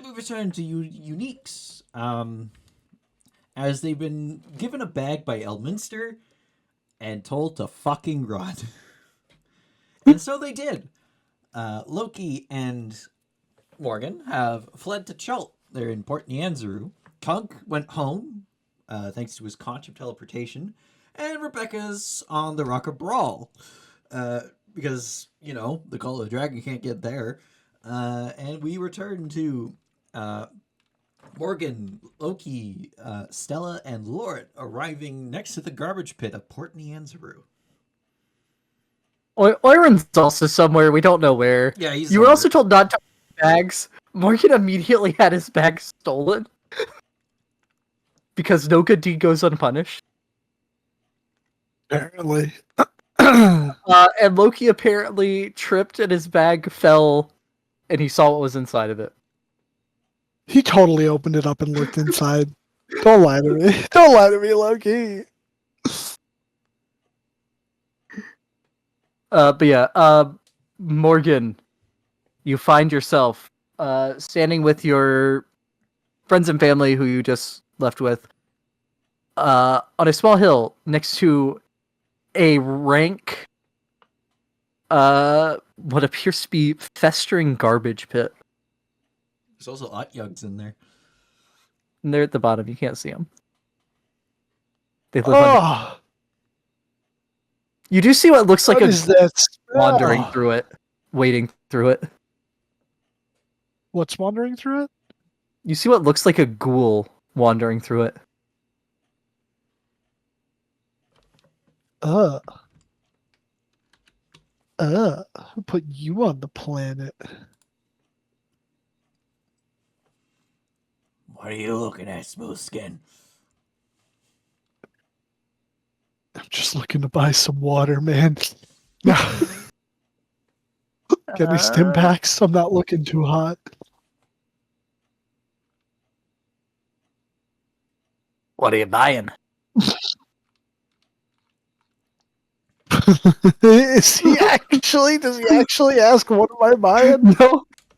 And we return to Uniques. As they've been given a bag by Minster and told to fucking run. And so they did. Loki and Morgan have fled to Chult. They're in Port Nyanzaru. Kunk went home, thanks to his conch of teleportation. And Rebecca's on the Rock of Brawl. Because, the Call of the Dragon can't get there. And we return to Morgan, Loki, Stella, and Lord arriving next to the garbage pit of Port Nyanzaru. Oiron's also somewhere, we don't know where. Yeah, he's You were somewhere. also told not to bags. Morgan immediately had his bag stolen. Because no good deed goes unpunished. Apparently. And Loki apparently tripped and his bag fell and he saw what was inside of it. He totally opened it up and looked inside. Don't lie to me. Don't lie to me, Loki. But yeah, Morgan, you find yourself standing with your friends and family who you just left with on a small hill next to a rank, what appears to be festering garbage pit. There's also Yugs in there. And they're at the bottom. You can't see them. They live You do see what looks like what a is that wandering through it, wading through it. What's wandering through it? You see what looks like a ghoul wandering through it. Who put you on the planet? What are you looking at, Smooth Skin? I'm just looking to buy some water, man. Get any stim packs? I'm not looking too hot. What are you buying? Does he actually ask, what am I buying?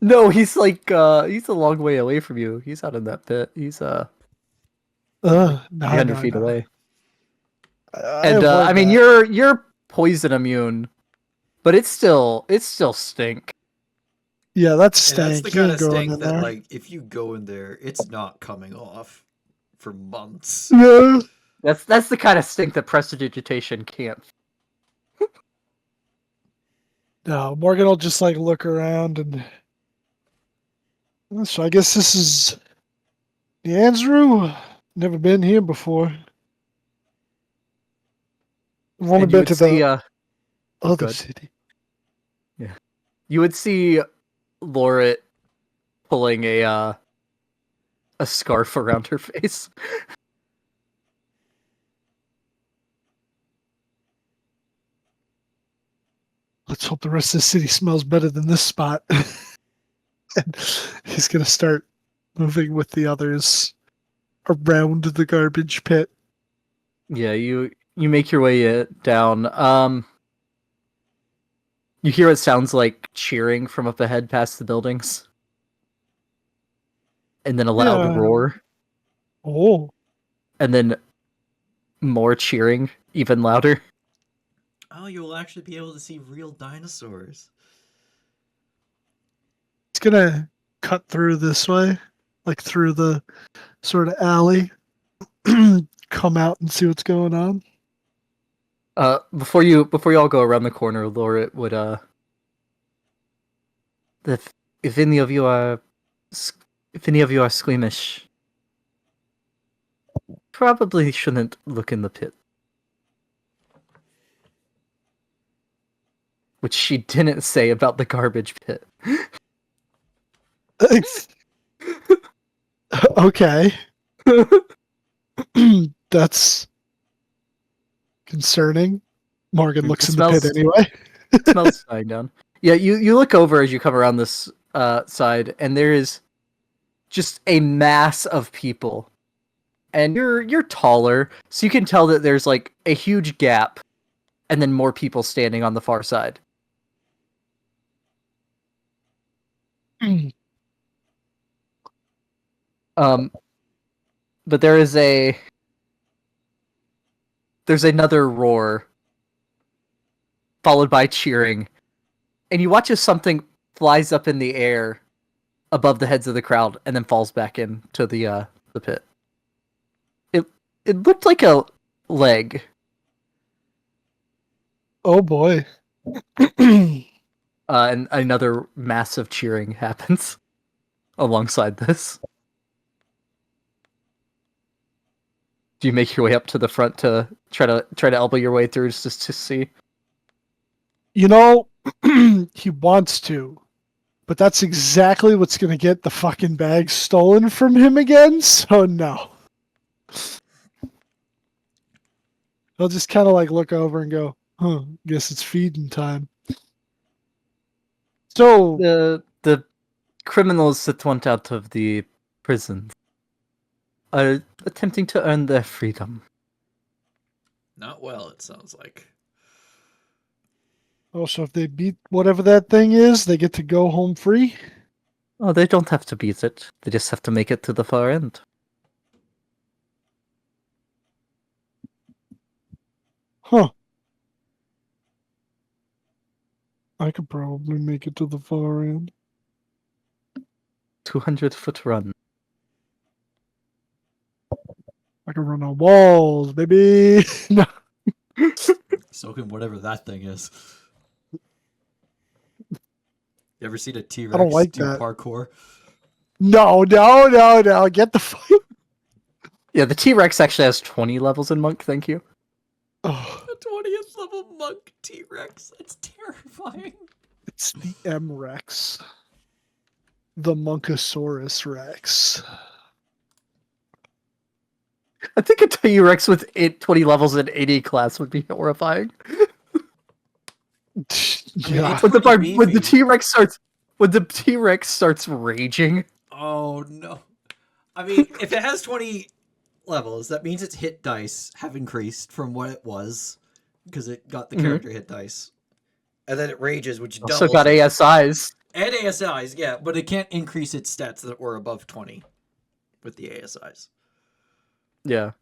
No, he's like, he's a long way away from you. He's out in that pit. He's, 300 feet away. I mean, you're poison immune, but it's still stink. Yeah, that's stank. That's the kind of stink that, like, if you go in there, it's not coming off for months. No. That's the kind of stink that prestidigitation can't. No, Morgan will just like look around and. So I guess this is Nyanzaru. Never been here before. I've only been to the other city. Yeah, you would see Lauret pulling a scarf around her face. Let's hope the rest of the city smells better than this spot. And he's gonna start moving with the others around the garbage pit. Yeah, you make your way down. You hear what sounds like cheering from up ahead past the buildings. And then a loud roar. Oh. And then more cheering, even louder. Oh, you'll actually be able to see real dinosaurs. It's gonna cut through this way, like through the sort of alley. Come out and see what's going on. Before you all go around the corner, Laura would if any of you are squeamish, probably shouldn't look in the pit. Which she didn't say about the garbage pit. Okay. That's concerning. Morgan looks in the pit anyway. Smells dying down. Yeah, you look over as you come around this side, and there is just a mass of people. And you're taller, so you can tell that there's like a huge gap, and then more people standing on the far side. But there's another roar, followed by cheering, and you watch as something flies up in the air above the heads of the crowd and then falls back into the pit. It looked like a leg. Oh boy. And another massive cheering happens alongside this. Do you make your way up to the front to try to elbow your way through just to see? You know, he wants to, but that's exactly what's going to get the fucking bag stolen from him again, so no. He'll just kind of like look over and go, guess it's feeding time. So, The criminals that went out of the prison are attempting to earn their freedom. Not well, it sounds like. oh, so if they beat whatever that thing is, they get to go home free? Oh, they don't have to beat it. They just have to make it to the far end. Huh. I could probably make it to the far end. 200-foot run. I can run on walls, baby. No. So can whatever that thing is. You ever seen a T-Rex I don't like do that. parkour? No. Get the fuck. Yeah, the T-Rex actually has 20 levels in Monk, thank you. Oh, A 20th level monk T-Rex. That's terrifying. it's the M Rex. The Monkosaurus Rex. I think a T-Rex with 20 levels in 80 class would be horrifying. Yeah. It's pretty When the beefy. T-Rex starts raging. Oh no. I mean, if it has 20 levels, that means its hit dice have increased from what it was because it got the character hit dice. And then it rages, which doubles. Also got it. ASIs. And ASIs, yeah, but it can't increase its stats that were above 20 with the ASIs. Yeah.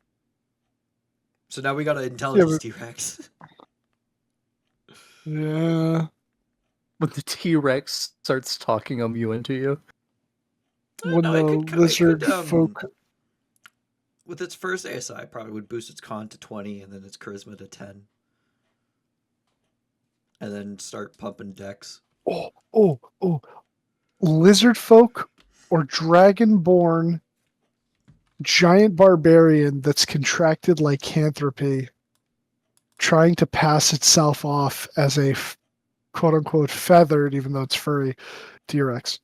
So now we got an intelligence but- T-Rex. Yeah. When the T-Rex starts talking you into you. When No, the it could, lizard folk. with its first ASI, probably would boost its con to 20 and then its charisma to 10. And then start pumping dex. Oh. Lizard folk or dragonborn giant barbarian that's contracted lycanthropy trying to pass itself off as a quote unquote feathered, even though it's furry, T-Rex.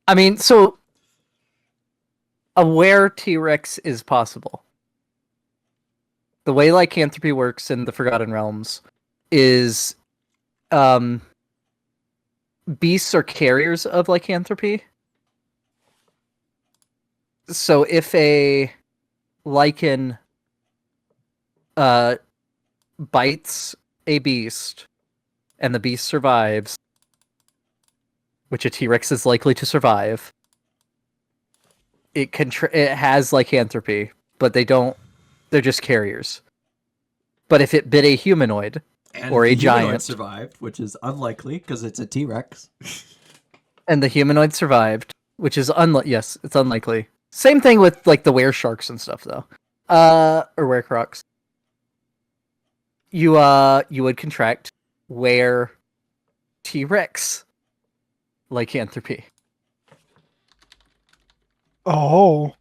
I mean, so a were T-Rex is possible. The way lycanthropy works in the Forgotten Realms is beasts are carriers of lycanthropy. So if a lycan bites a beast and the beast survives, which a T-Rex is likely to survive, it has lycanthropy, but they're just carriers. But if it bit a humanoid And or the a humanoid giant survived, which is unlikely because it's a T-Rex. and the humanoid survived, which is yes, it's unlikely. Same thing with like the were sharks and stuff though. Or were crocs. You would contract were T-Rex lycanthropy. Oh.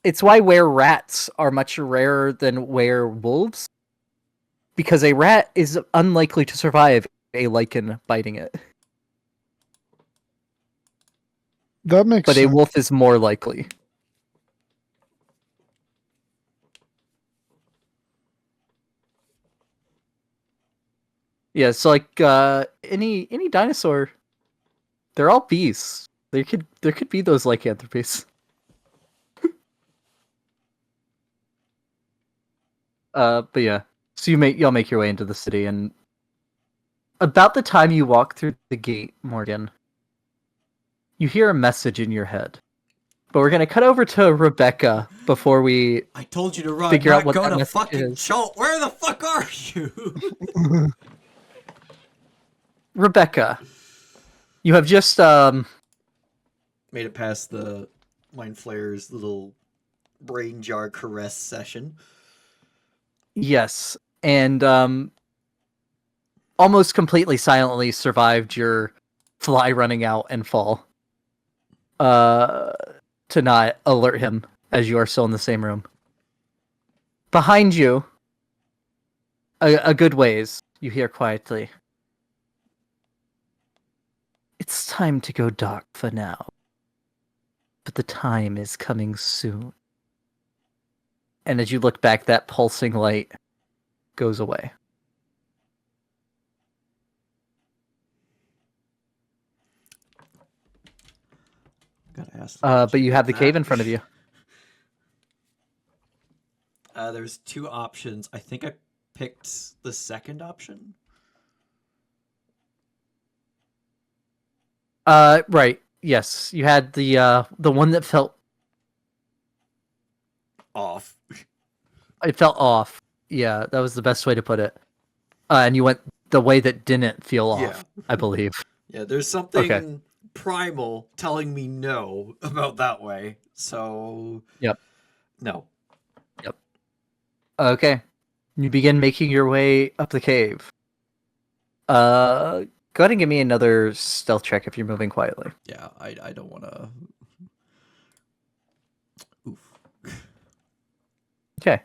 It's why were rats are much rarer than were wolves, because a rat is unlikely to survive a lichen biting it. That makes But sense. a wolf is more likely. Yeah, so like any dinosaur, they're all beasts. There could be those lycanthropies. But yeah, so y'all make your way into the city, and about the time you walk through the gate, Morgan, you hear a message in your head. But we're gonna cut over to Rebecca before we I told you to run, figure out not what go that to message fucking is. Chult. Where the fuck are you? Rebecca, you have just Made it past the Mind Flayer's little brain jar caress session. yes, and almost completely silently survived your fly running out and fall. To not alert him as you are still in the same room. Behind you, a good ways, you hear quietly. It's time to go dark for now, but the time is coming soon. And as you look back, that pulsing light goes away. Gotta ask. But you have the cave in front of you. There's two options. I think I picked the second option. Right. Yes, you had the one that felt Off. it felt off. Yeah, that was the best way to put it. And you went the way that didn't feel off, Yeah. I believe. Yeah, there's something Okay. primal telling me no about that way. So. Yep. No. Okay. You begin making your way up the cave. Go ahead and give me another stealth check if you're moving quietly. Yeah, I don't want to. Oof. Okay.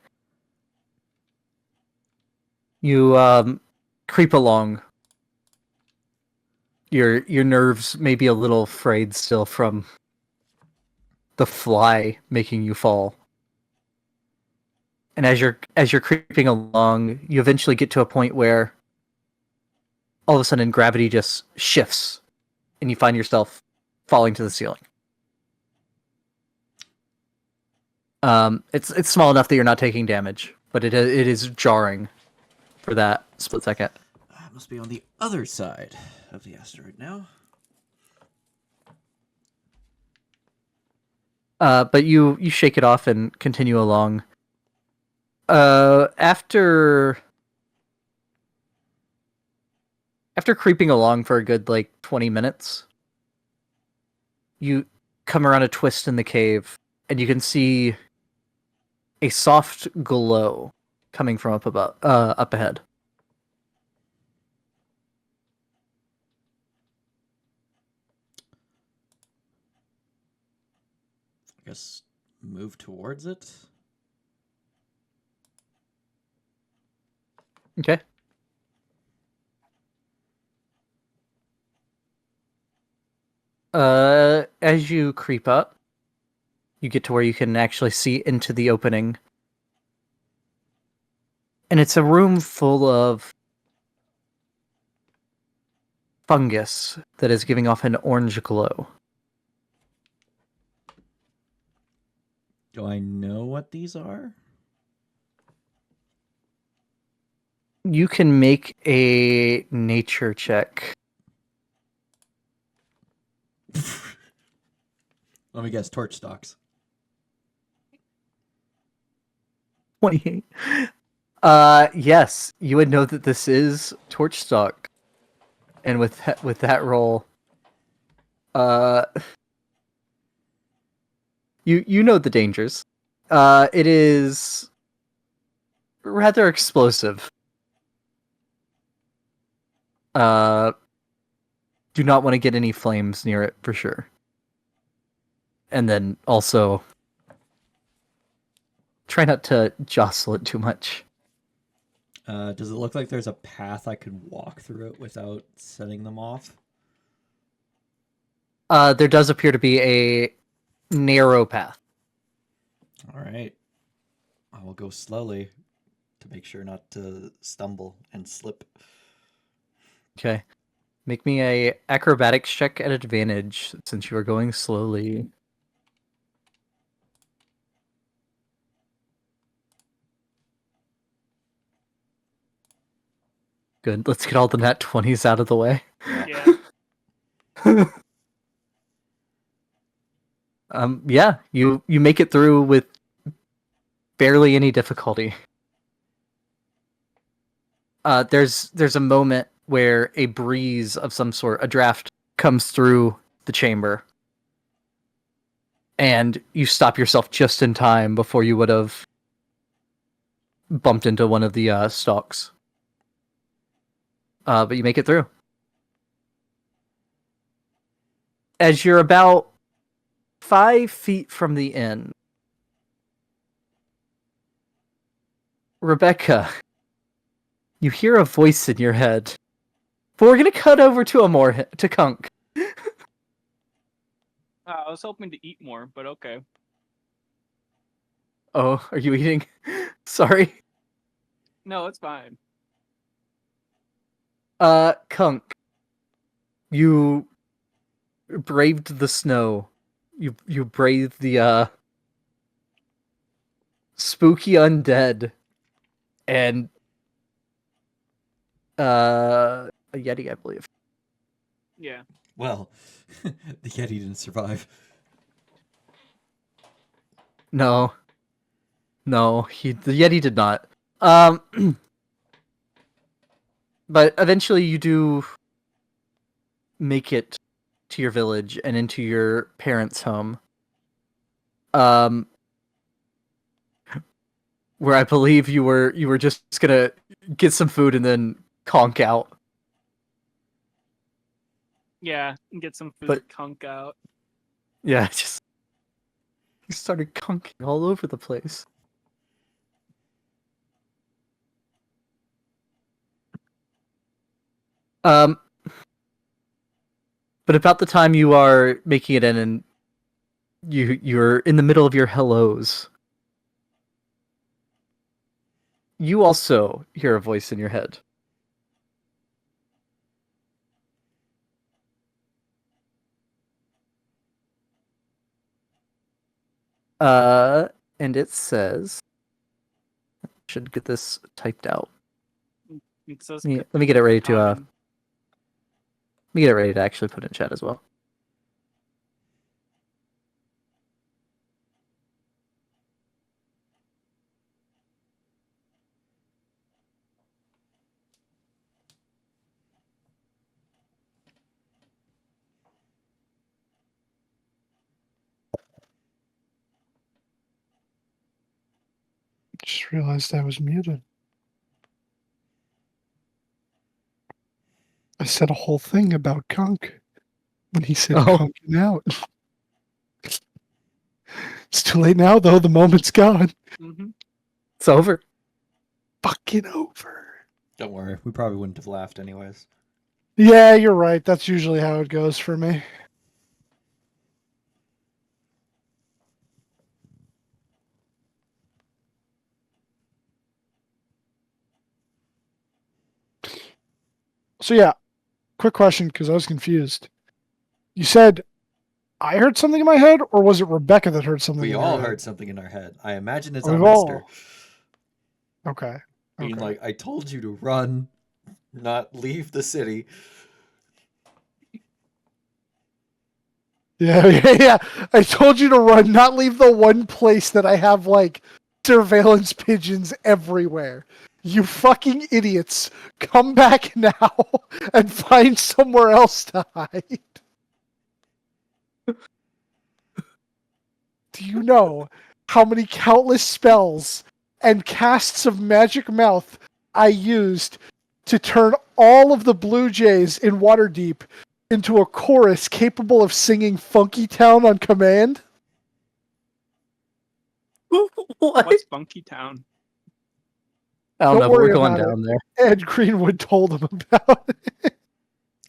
You creep along. Your nerves may be a little frayed still from the fly making you fall. And as you're creeping along, you eventually get to a point where all of a sudden gravity just shifts and you find yourself falling to the ceiling. It's small enough that you're not taking damage, but it is jarring for that split second. I must be on the other side of the asteroid now. But you shake it off and continue along. After creeping along for a good 20 minutes, you come around a twist in the cave and you can see a soft glow coming from up ahead. I guess move towards it. Okay. As you creep up, you get to where you can actually see into the opening. And it's a room full of fungus that is giving off an orange glow. Do I know what these are? You can make a nature check. Let me guess, torch stalks. 28. Yes, you would know that this is torch stalk. And with that roll, you know the dangers. It is rather explosive. Do not want to get any flames near it for sure. And then also try not to jostle it too much. Does it look like there's a path I could walk through it without setting them off? There does appear to be a narrow path. All right. I will go slowly to make sure not to stumble and slip. Okay. Make me a acrobatics check at advantage since you are going slowly. Good. Let's get all the nat 20s out of the way. Yeah. Yeah, you make it through with barely any difficulty. There's a moment where a breeze of some sort, a draft, comes through the chamber, and you stop yourself just in time before you would have bumped into one of the stalks. But you make it through. As you're about 5 feet from the end, Rebecca, you hear a voice in your head. But we're gonna cut over to to Kunk. I was hoping to eat more, but okay. Oh, are you eating? Sorry. No, it's fine. Kunk, you braved the snow. You braved the spooky undead and a yeti, I believe. Yeah. Well, the Yeti didn't survive. No, the yeti did not. But eventually you do make it to your village and into your parents' home. Where I believe you were just gonna get some food and then conk out. Yeah, and get some food But- kunk out. Yeah, just you started conking all over the place. Um, but about the time you are making it in, and you're in the middle of your hellos, you also hear a voice in your head. And it says, should get this typed out. It says Let me get it ready to Katanen. let me get it ready to actually put in chat as well. Just realized I was muted. I said a whole thing about Kunk when he said Oh. conking out. It's too late now, though. The moment's gone. Mm-hmm. It's over. Fucking over. Don't worry, we probably wouldn't have laughed anyways. Yeah, you're right. That's usually how it goes for me. So yeah, quick question because I was confused. You said I heard something in my head, or was it Rebecca that heard something? We in all her head? heard something in our head. I imagine it's We've Minster. all- Okay. Being Okay. like, I told you to run, not leave the city. Yeah, yeah. I told you to run, not leave the one place that I have like surveillance pigeons everywhere. You fucking idiots! Come back now and find somewhere else to hide. Do you know how many countless spells and casts of magic mouth I used to turn all of the blue jays in Waterdeep into a chorus capable of singing Funky Town on command? What? What's Funky Town? I don't Don't know, but worry we're going about down there. Ed Greenwood told him about it.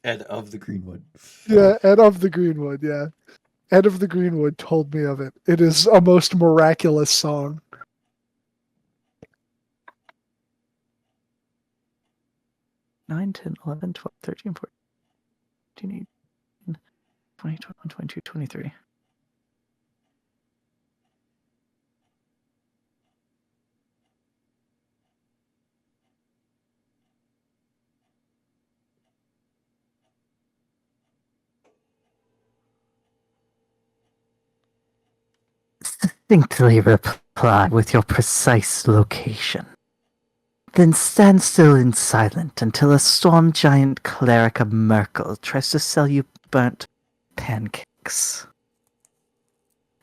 Ed of the Greenwood. Yeah, Ed of the Greenwood, yeah. Ed of the Greenwood told me of it. It is a most miraculous song. Nine, 10, 11, 12, 13, 14, 15, 18, 20, 21, 22, 23. distinctly reply with your precise location. Then stand still and silent until a storm giant cleric of Merkel tries to sell you burnt pancakes.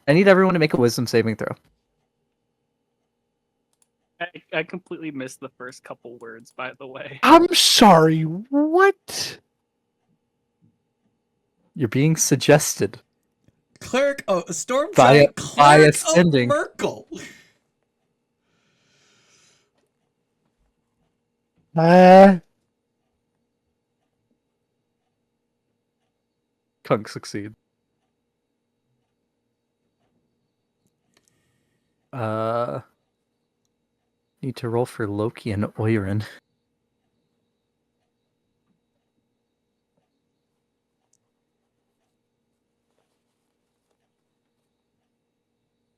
I need everyone to make a wisdom saving throw. I completely missed the first couple words, by the way. I'm sorry. What? You're being suggested. Cleric, storm By giant cleric of ascending. Merkel. Kunk succeed. Need to roll for Loki and Oirin.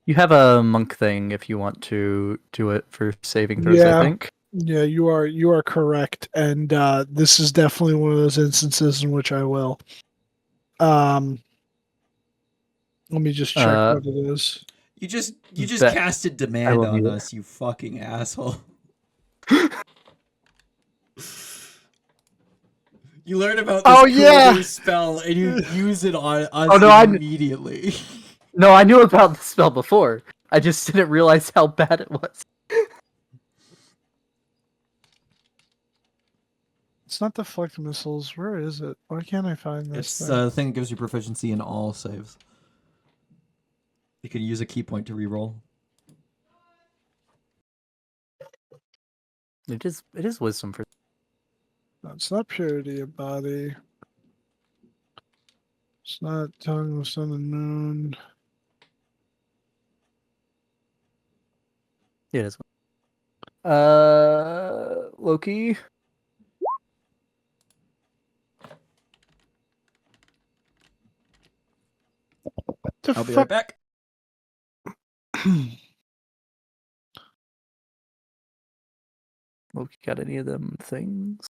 You have a monk thing if you want to do it for saving throws, Yeah. I think. Yeah, you are correct, and this is definitely one of those instances in which I will. Let me just check what it is. You just Bet. casted I demand will on mute it. us, you fucking asshole. You learn about this Oh, cool yeah! new spell and you use it on us Oh, no, immediately. No, I knew about the spell before. I just didn't realize how bad it was. It's not deflect missiles. Where is it? Why can't I find this It's thing? the thing that gives you proficiency in all saves. You can use a key point to reroll. It is wisdom for. No, it's not purity of body. It's not tongue of sun and moon. It is. Loki. What the I'll be fuck? right back. Loki got any of them things?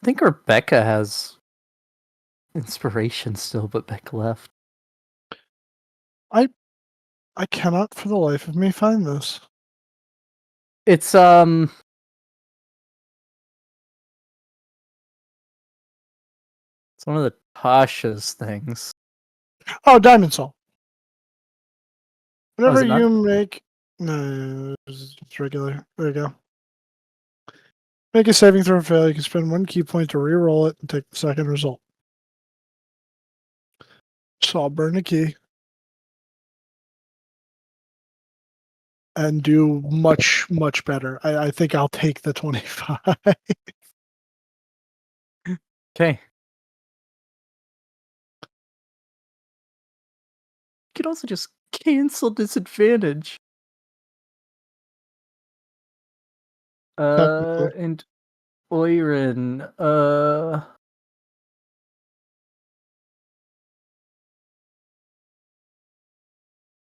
I think Rebecca has inspiration still, but Becca left. I cannot for the life of me find this. It's It's one of the Tasha's things. Oh, Diamond Soul. is Whenever it not? you make... No, it's regular. There you go. Make a saving throw fail. You can spend 1 key point to re-roll it and take the second result. So I'll burn a key. And do much, much better. I think I'll take the 25. Okay. You can also just cancel disadvantage. Technically. And Oirin,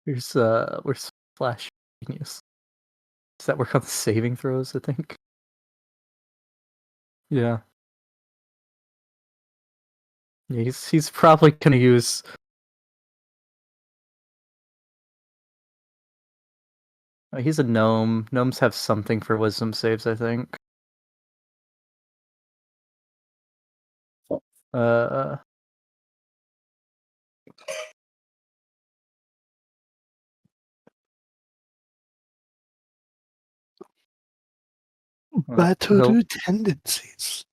where's Flash Genius? Does that work on the saving throws, I think? Yeah. Yeah, he's probably gonna use he's a gnome. Gnomes have something for wisdom saves, I think. Uh Battle tendencies.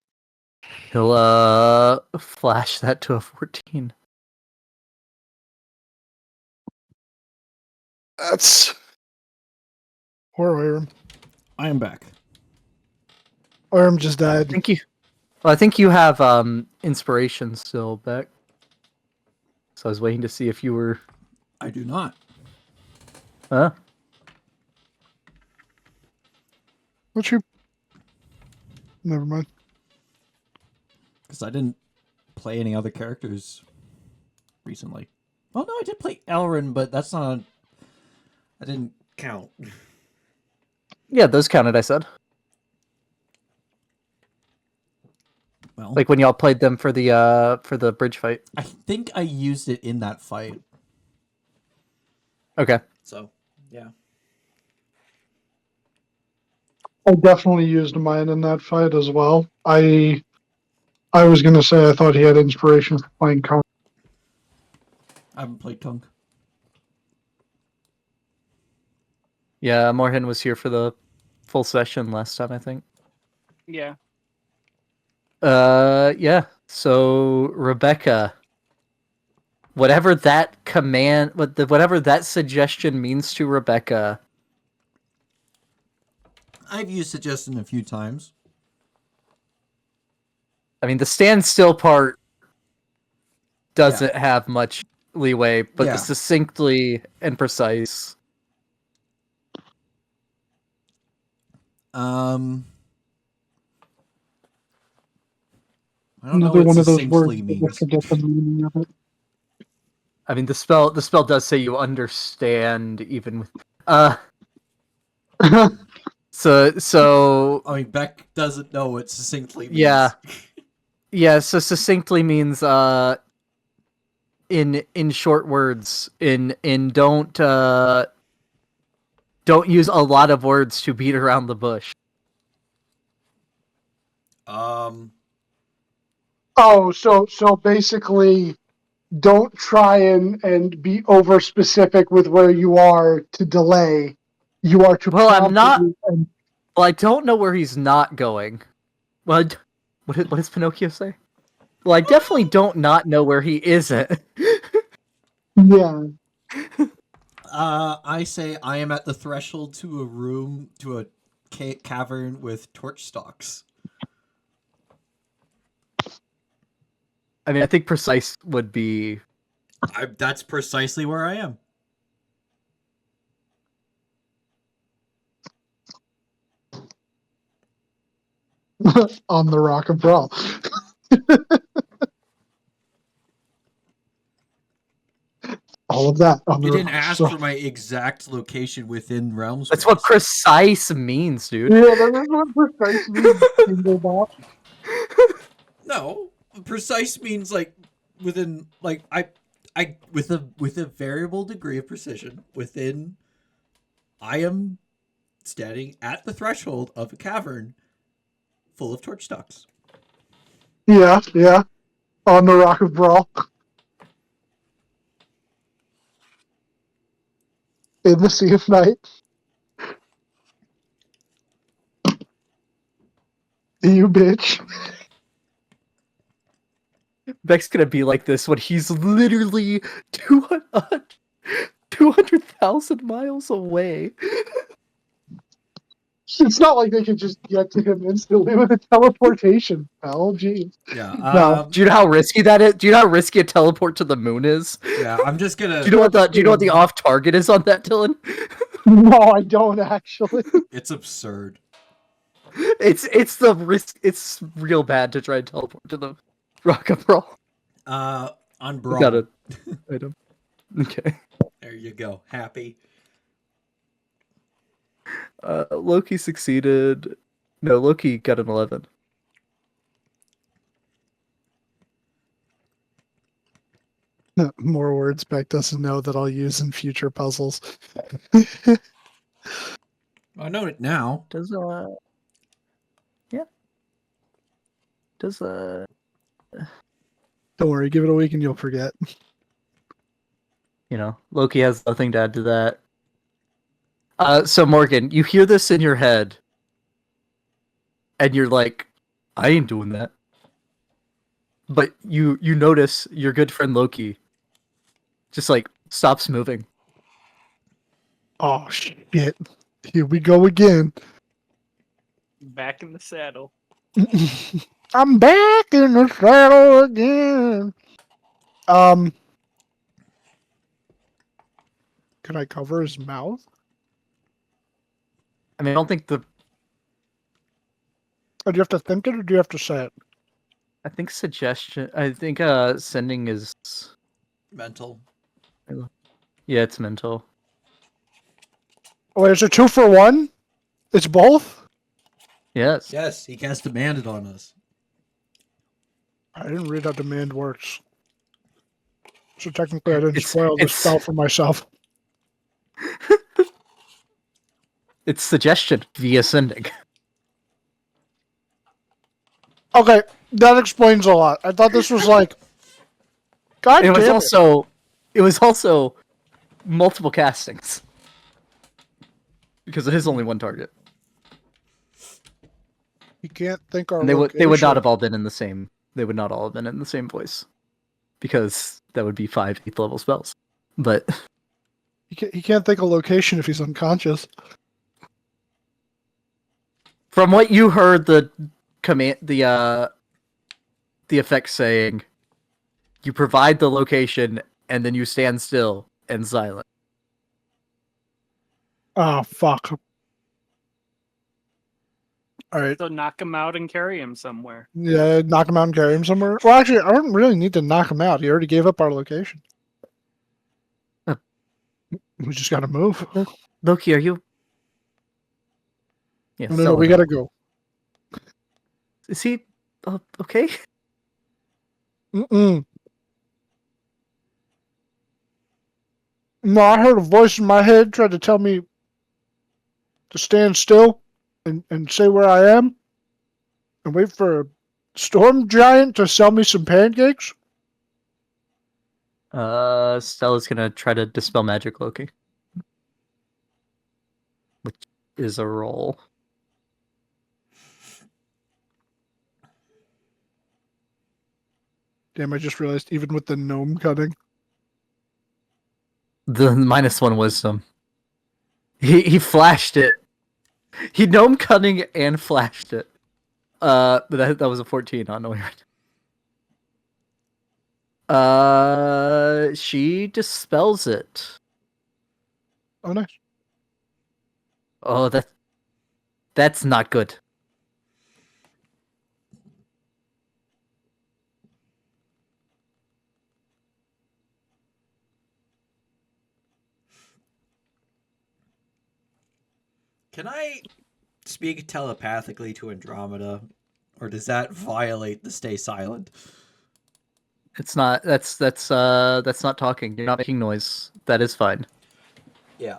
he'll flash that to a 14. That's... Poor Irem. I am back. Irem just died. I think you have inspiration still, Beck. So I was waiting to see if you were. I do not. Huh? What's your... Never mind. Because I didn't play any other characters recently. Oh no, I did play Elrin, but that's not... I didn't count. Yeah, those counted, I said. Well, Like when y'all played them for the bridge fight. I think I used it in that fight. Okay. So, yeah. I definitely used mine in that fight as well. I was gonna say I thought he had inspiration for playing Kong. I haven't played Kunk. Yeah, Morhen was here for the full session last time, I think. Yeah. Yeah. So Rebecca, whatever that whatever that suggestion means to Rebecca. I've used suggestion a few times. I mean, the standstill part doesn't have much leeway, but Yeah. the succinctly and precise. I don't know Another what one of those words succinctly that I means. forget the meaning of it. I mean, the spell does say you understand, even with so I mean, Beck doesn't know what succinctly means. yeah. So succinctly means in short words, in don't use a lot of words to beat around the bush. Oh, so basically, don't try and be over specific with where you are to delay. You are to Well, I'm not. promptly and Well, I don't know where he's not going. Well, what does Pinocchio say? Well, I definitely don't not know where he isn't. yeah. I say I am at the threshold to a room, to a cavern with torch stalks. I mean, I think precise would be. That's precisely where I am. On the Rock of Brawl. All of that on the You didn't Rock of ask Brawl. for my exact location within realms. That's what precise means, dude. Yeah, that's what precise means. Single bot. No, precise means like within like I with a variable degree of precision within. I am standing at the threshold of a cavern full of torch stalks. Yeah, yeah. On the Rock of Brawl. In the Sea of Night. You bitch. Beck's gonna be like this when he's literally 200,000 miles away. It's not like they can just get to him instantly with a teleportation spell. Jeez. Yeah. No. Do you know how risky that is? Do you know how risky a teleport to the moon is? Yeah. I'm just gonna. Do you know what the off target is on that, Dylan? No, I don't actually. It's absurd. It's the risk. It's real bad to try and teleport to the Rock of Brawl. On Brawl. Got it. Item. Okay. There you go. Happy. Loki succeeded. No, Loki got an 11. More words Beck doesn't know that I'll use in future puzzles. I know it now. Does yeah. Does Don't worry, give it a week and you'll forget. you know, Loki has nothing to add to that. So Morgan, you hear this in your head, and you're like, I ain't doing that. But you notice your good friend Loki just like stops moving. Oh shit. Here we go again. Back in the saddle. I'm back in the saddle again. Can I cover his mouth? I mean, I don't think Or do you have to think it or do you have to say it? I think sending is Mental. yeah, it's mental. Wait, is it 2 for 1? It's both? Yes. Yes, he cast demanded on us. I didn't read how demand works. So technically I didn't It's- spoil the it's- spell for myself. It's suggestion via sending. Okay, that explains a lot. I thought this was like... God It was damn also multiple castings. Because it is only one target. You can't think our And they would not location. have all been in the same voice. Because that would be 5 8th level spells. But He can't think of location if he's unconscious. from what you heard the effect saying, you provide the location and then you stand still and silent. Oh, fuck. Alright. So knock him out and carry him somewhere. Yeah, knock him out and carry him somewhere. Well, actually, I don't really need to knock him out. He already gave up our location. Huh. We just gotta move. Loki, are you? Yeah, No, we gotta go. Is he okay? Mm-mm. No, I heard a voice in my head try to tell me to stand still and say where I am and wait for a storm giant to sell me some pancakes. Stella's gonna try to dispel magic Loki. Which is a roll. Damn, I just realized even with the gnome cutting. The -1 wisdom. He flashed it. He gnome cunning and flashed it. But that was a 14 on Noir. She dispels it. Oh, nice. Oh, that's not good. Can I speak telepathically to Andromeda, or does that violate the stay silent? It's not. That's not talking. You're not making noise. That is fine. Yeah.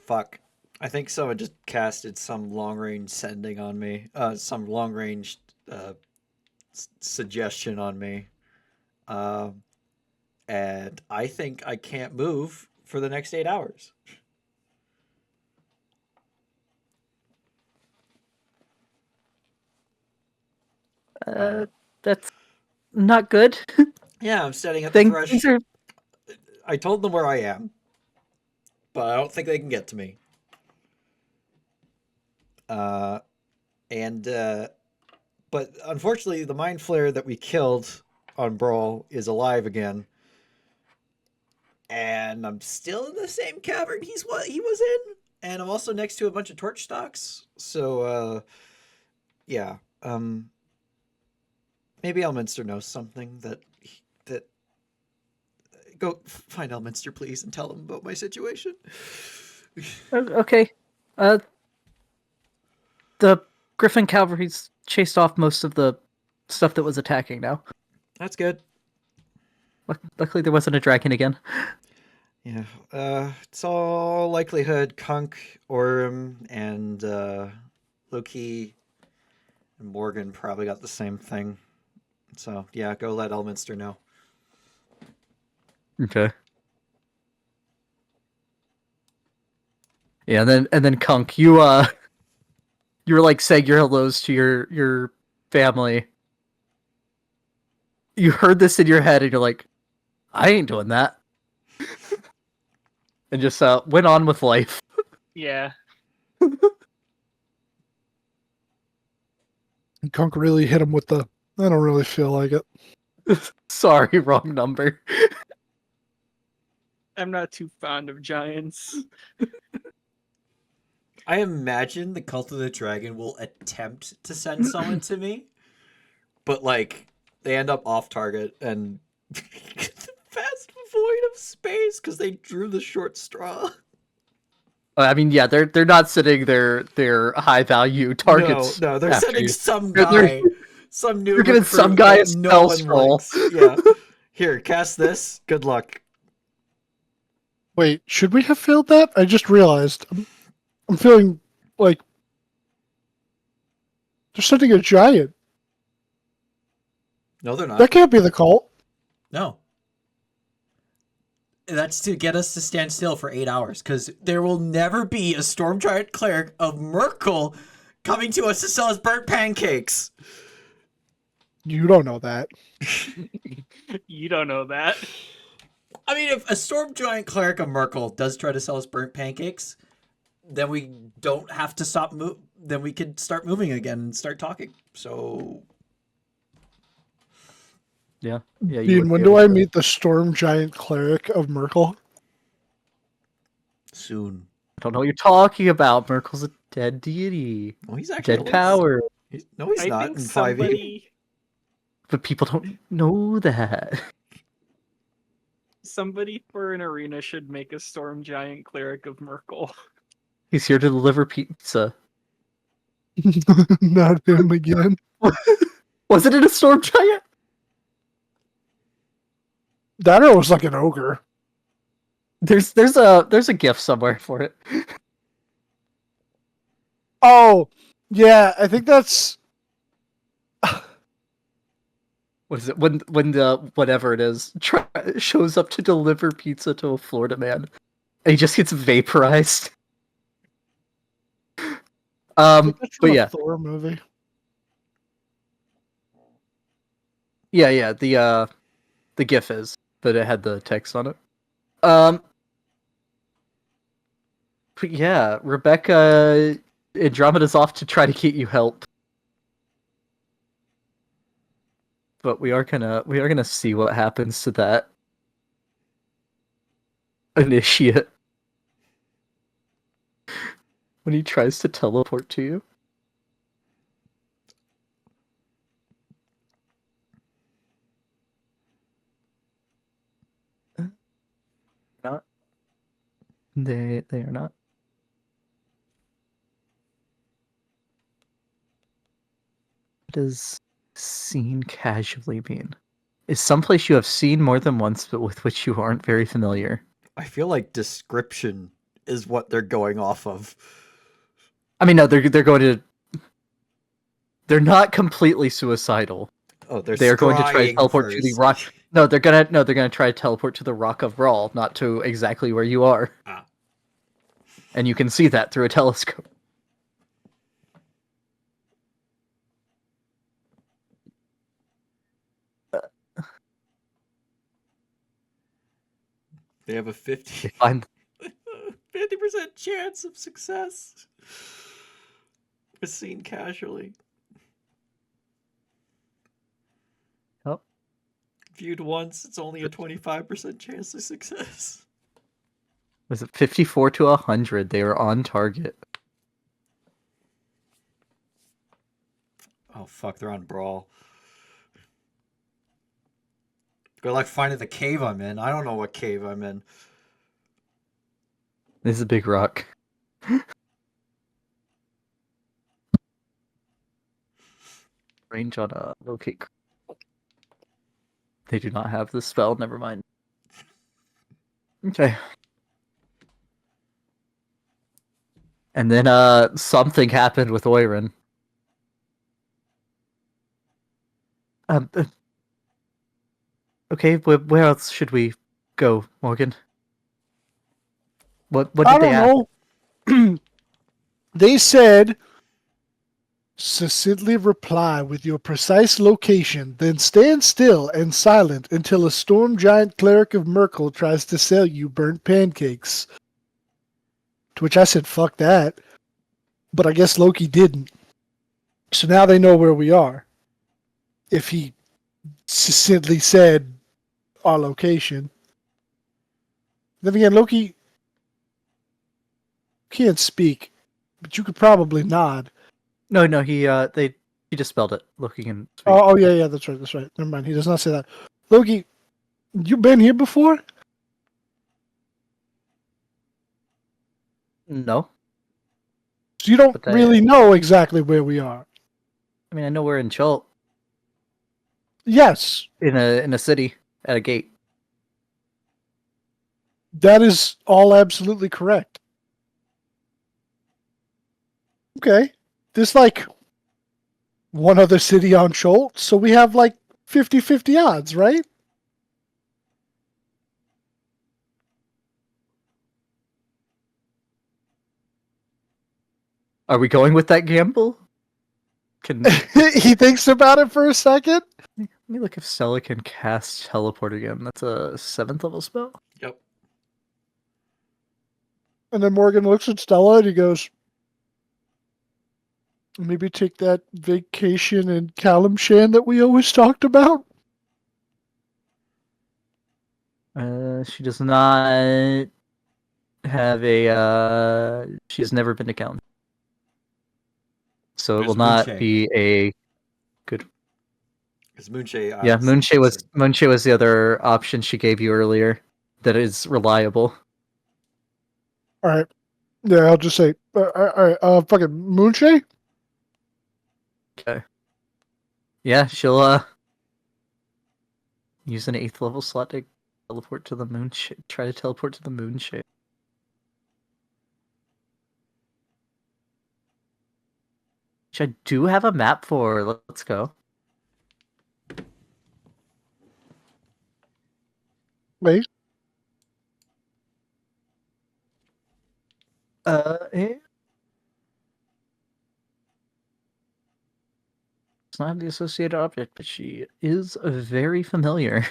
Fuck. I think someone just casted some long range sending on me. Some long range suggestion on me. And I think I can't move for the next 8 hours. That's not good. Yeah, I'm setting up the Things threshold. are. I told them where I am, but I don't think they can get to me. But unfortunately, the mind flare that we killed on Brawl is alive again, and I'm still in the same cavern he was in, and I'm also next to a bunch of torch stocks. So, yeah, maybe Elminster knows something that go find Elminster, please, and tell him about my situation. Okay. The Griffin cavalry's chased off most of the stuff that was attacking now. That's good. Luckily, there wasn't a dragon again. Yeah. It's all likelihood Kunk, Orm, and Loki and Morgan probably got the same thing. So yeah, go let Elminster know. Okay. Yeah, and then Kunk, you were like saying your hellos to your family. You heard this in your head, and you're like, I ain't doing that, and just went on with life. Yeah. And Kunk really hit him with the, I don't really feel like it. Sorry, wrong number. I'm not too fond of giants. I imagine the Cult of the Dragon will attempt to send someone to me, but like they end up off target and fast void of space because they drew the short straw. I mean, yeah, they're not sending their high value targets. No, they're after sending you. some They're- guy Some new You're giving recruit some guy that a no spell one scroll. likes. Yeah. Here, cast this. Good luck. Wait, should we have failed that? I just realized. I'm feeling like they're sending a giant. No, they're not. That can't be the cult. No. That's to get us to stand still for 8 hours, because there will never be a storm giant cleric of Merkel coming to us to sell us burnt pancakes. You don't know that. You don't know that. I mean, if a storm giant cleric of Merkel does try to sell us burnt pancakes, then we don't have to stop. Then we could start moving again and start talking. So, Yeah. You Dean, would when be do able I to- meet the storm giant cleric of Merkel? soon. I don't know what you're talking about. Merkel's a dead deity. No, he's actually Dead alive. power. No, he's I not think in 5e. somebody But people don't know that. somebody for an arena should make a storm giant cleric of Merkel. He's here to deliver pizza. Not him again. Wasn't it a storm giant? That or was like an ogre. There's a gift somewhere for it. Oh, yeah, I think that's. What is it? When the whatever it is shows up to deliver pizza to a Florida man, and he just gets vaporized. I think that's from But a yeah, Thor movie. yeah, the GIF is, but it had the text on it. But yeah, Rebecca Andromeda's off to try to get you help. But we are gonna see what happens to that initiate when he tries to teleport to you. Not. They are not. What does seen casually mean? Is someplace you have seen more than once but with which you aren't very familiar. I feel like description is what they're going off of. I mean, no, they're going to. They're not completely suicidal. Oh, They're going to try to scrying teleport to the first. rock. No, they're gonna try to teleport to the Rock of Rawl, not to exactly where you are. Ah. And you can see that through a telescope. They have a They 50 find 50% chance of success. Was seen casually. Oh. Viewed once, it's only a 25% chance of success. Was it 54 to 100? They were on target. Oh fuck, they're on Brawl. Good luck finding the cave I'm in. I don't know what cave I'm in. This is a big rock. Range on a locate. They do not have the spell. Never mind. Okay. And then something happened with Oirin. Okay, where else should we go, Morgan? What I did they ask? don't know. They said, succinctly reply with your precise location, then stand still and silent until a storm giant cleric of Merkel tries to sell you burnt pancakes. To which I said, fuck that. But I guess Loki didn't. So now they know where we are. If he succinctly said our location. Then again, Loki can't speak, but you could probably nod. No, he just spelled it. Looking and speak. Oh, yeah, that's right. Never mind. He does not say that. Loki, you been here before? No. So you don't But really know exactly where we are. I mean, I know we're in Chult. Yes, in a city at a gate. that is all absolutely correct. Okay. There's like one other city on Scholt, so we have like 50-50 odds, right? Are we going with that gamble? Can He thinks about it for a second. Let me look if Stella can cast teleport again. That's a 7th level spell. Yep. And then Morgan looks at Stella and he goes, maybe take that vacation in Calimshan that we always talked about. She does not have a. She has never been to Calum, so it There's will not Moonshae. be a good. Because Moonshae. Yeah, Moonshae was the other option she gave you earlier. That is reliable. All right. Yeah, I'll just say, all right, fucking Moonshae? Okay. Yeah, she'll use an 8th level slot to teleport to the moon. Try to teleport to the moon shape. Which I do have a map for. Let's go. Wait. It's not the associated object, but she is very familiar.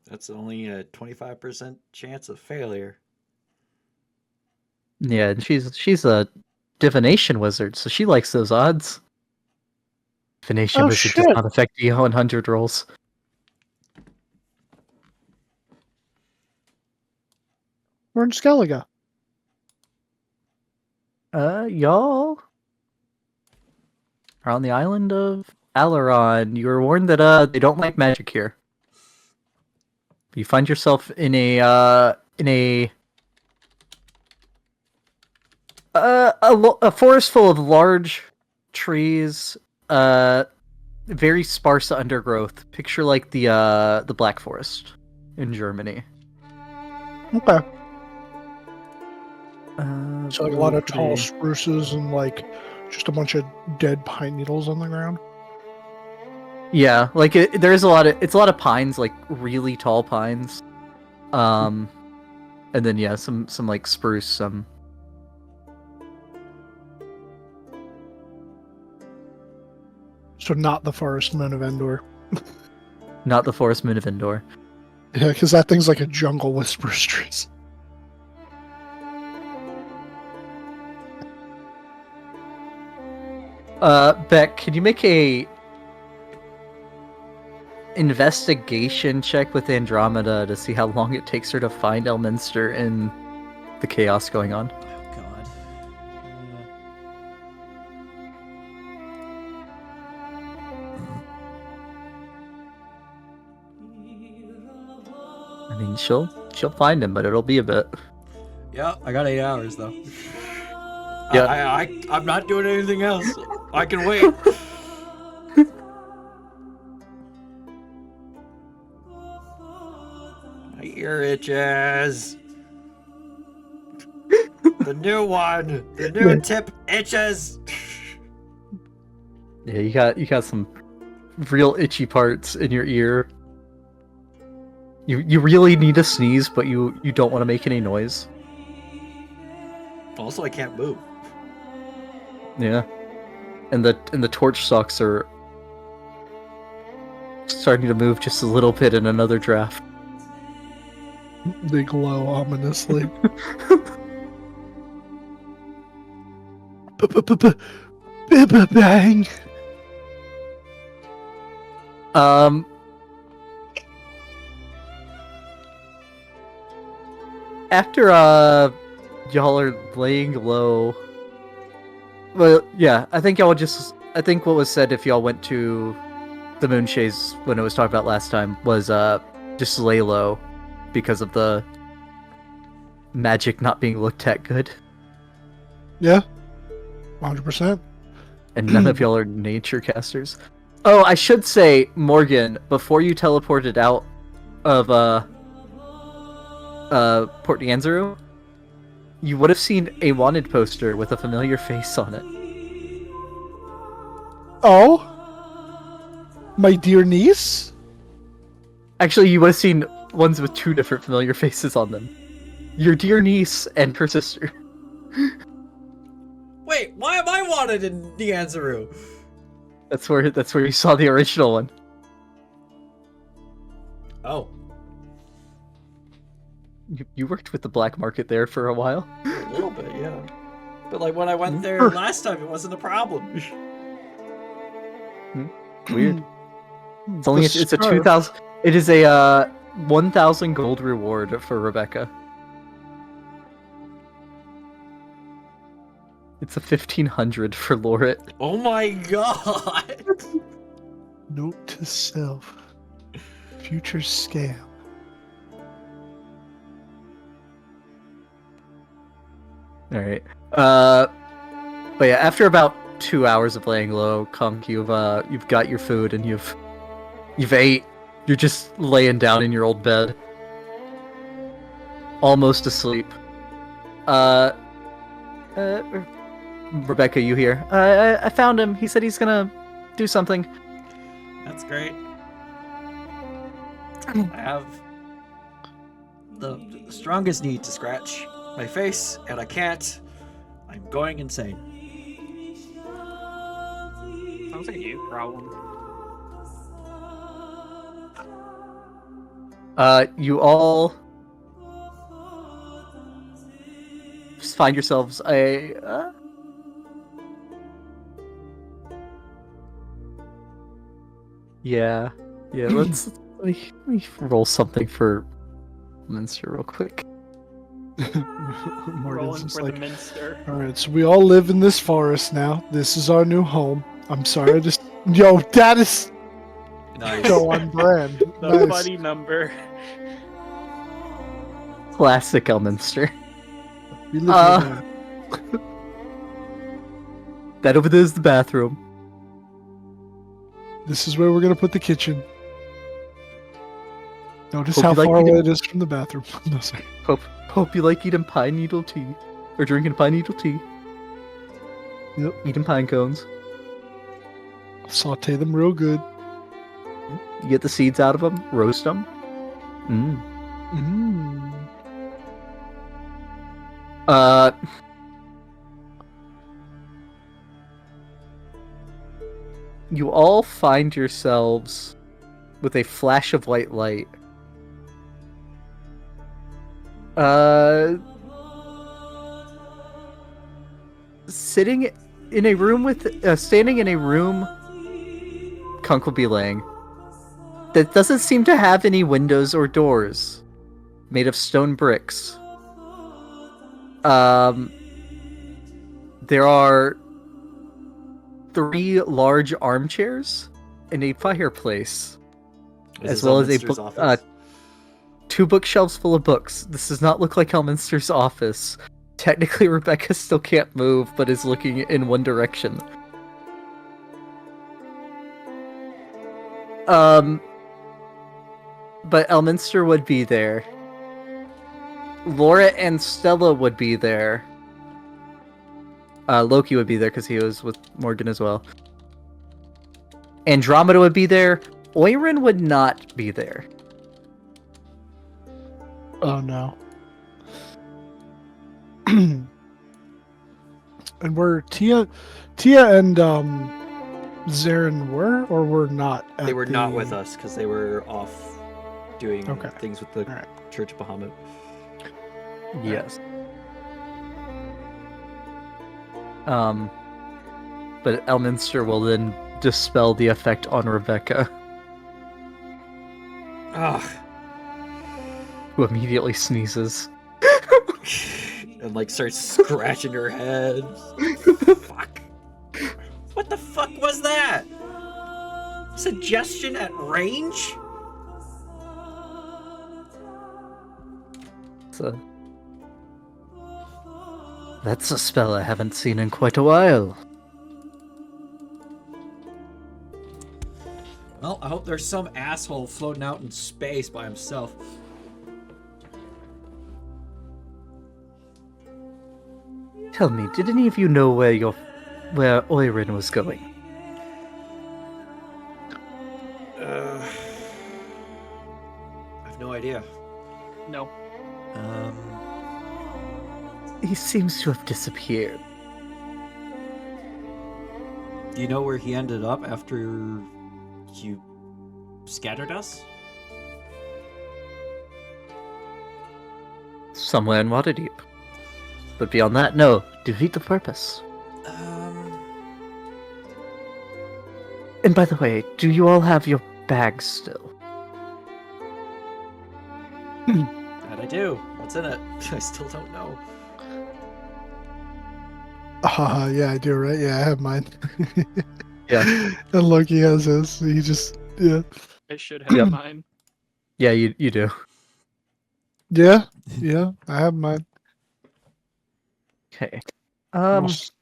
That's only a 25% chance of failure. Yeah, and she's a divination wizard, so she likes those odds. Divination Oh, wizard does shit. not affect the 100 rolls. We're in Skellige. Y'all are on the island of Alaron. You were warned that they don't like magic here. You find yourself in a forest full of large trees, very sparse undergrowth. Picture like the Black Forest in Germany. Okay. So like a lot of tall pretty- spruces and like just a bunch of dead pine needles on the ground. Yeah, like there's a lot of it's a lot of pines, like really tall pines. And then yeah, some like spruce, some. So not the forest moon of Endor. Not the forest moon of Endor. Yeah, because that thing's like a jungle with spruce trees. Beck, can you make a investigation check with Andromeda to see how long it takes her to find Elminster in the chaos going on? Oh, God. I mean, she'll find him, but it'll be a bit. Yeah, I got 8 hours, though. Yeah. I'm not doing anything else. I can wait. My ear itches. The new one. The new tip itches. Yeah, you got some real itchy parts in your ear. You really need to sneeze, but you don't want to make any noise. Also, I can't move. Yeah, and the torch stalks are starting to move just a little bit in another draft. They glow ominously. Bang. After y'all are laying low. Well, yeah, I think what was said if y'all went to the Moonshays when it was talked about last time was just lay low because of the magic not being looked at good. Yeah. 100%. And none of y'all are nature casters. Oh, I should say, Morgan, before you teleported out of Port Nianzuru, you would have seen a wanted poster with a familiar face on it. Oh? My dear niece? Actually, you would have seen ones with two different familiar faces on them. Your dear niece and her sister. Wait, why am I wanted in Nianzuru? That's where you saw the original one. Oh, You worked with the black market there for a while. a little bit, yeah. But like when I went there last time, it wasn't a problem. Weird. It's only The it's a scarf. 2,000. It is a 1,000 gold reward for Rebecca. It's a 1,500 for Lorit. Oh my god! Note to self. Future scam. All right. But yeah, after about 2 hours of laying low, Kunk, you've got your food and you've ate. You're just laying down in your old bed, almost asleep. Rebecca, you here? I found him. He said he's gonna do something. That's great. I have the strongest need to scratch my face, and I can't. I'm going insane. Sounds like a you problem. You all just find yourselves yeah. Let me roll something for Minster real quick. Morgan's Rolling just for like, the Minster. alright, so we all live in this forest now. This is our new home. I'm sorry, I just... Yo, that is Nice. so on brand. The Nice. buddy number. Classic Elminster. We live here now. That over there is the bathroom. This is where we're gonna put the kitchen. Notice Hope how you like far eating- away it is from the bathroom. No, sorry. Hope you like eating pine needle tea. Or drinking pine needle tea. Yep. Eating pine cones. Saute them real good. You get the seeds out of them, roast them. Mm. You all find yourselves with a flash of white light. Sitting in a room with, standing in a room, Kunk will be laying, that doesn't seem to have any windows or doors, made of stone bricks. There are 3 large armchairs and a fireplace, as well as a book, 2 bookshelves full of books. This does not look like Elminster's office. Technically, Rebecca still can't move, but is looking in one direction. But Elminster would be there. Laura and Stella would be there. Loki would be there because he was with Morgan as well. Andromeda would be there. Oirin would not be there. Oh no. And were Tia and Zarin were not? At They were not the- with us because they were off doing Okay. things with the Alright. Church of Bahamut. Yes. But Elminster will then dispel the effect on Rebecca, Ugh. who immediately sneezes. And like starts scratching her head. Fuck. What the fuck was that? Suggestion at range? So, That's a spell I haven't seen in quite a while. Well, I hope there's some asshole floating out in space by himself. Tell me, did any of you know where Oirin was going? I have no idea. No. He seems to have disappeared. Do you know where he ended up after you scattered us? Somewhere in Waterdeep. But beyond that, no. Defeat the purpose. And by the way, do you all have your bags still? That I do. What's in it? I still don't know. Yeah, I do, right? Yeah, I have mine. Yeah. And Loki has his. He just, yeah. I should have Yep. mine. Yeah, you do. Yeah, I have mine. Okay. Almost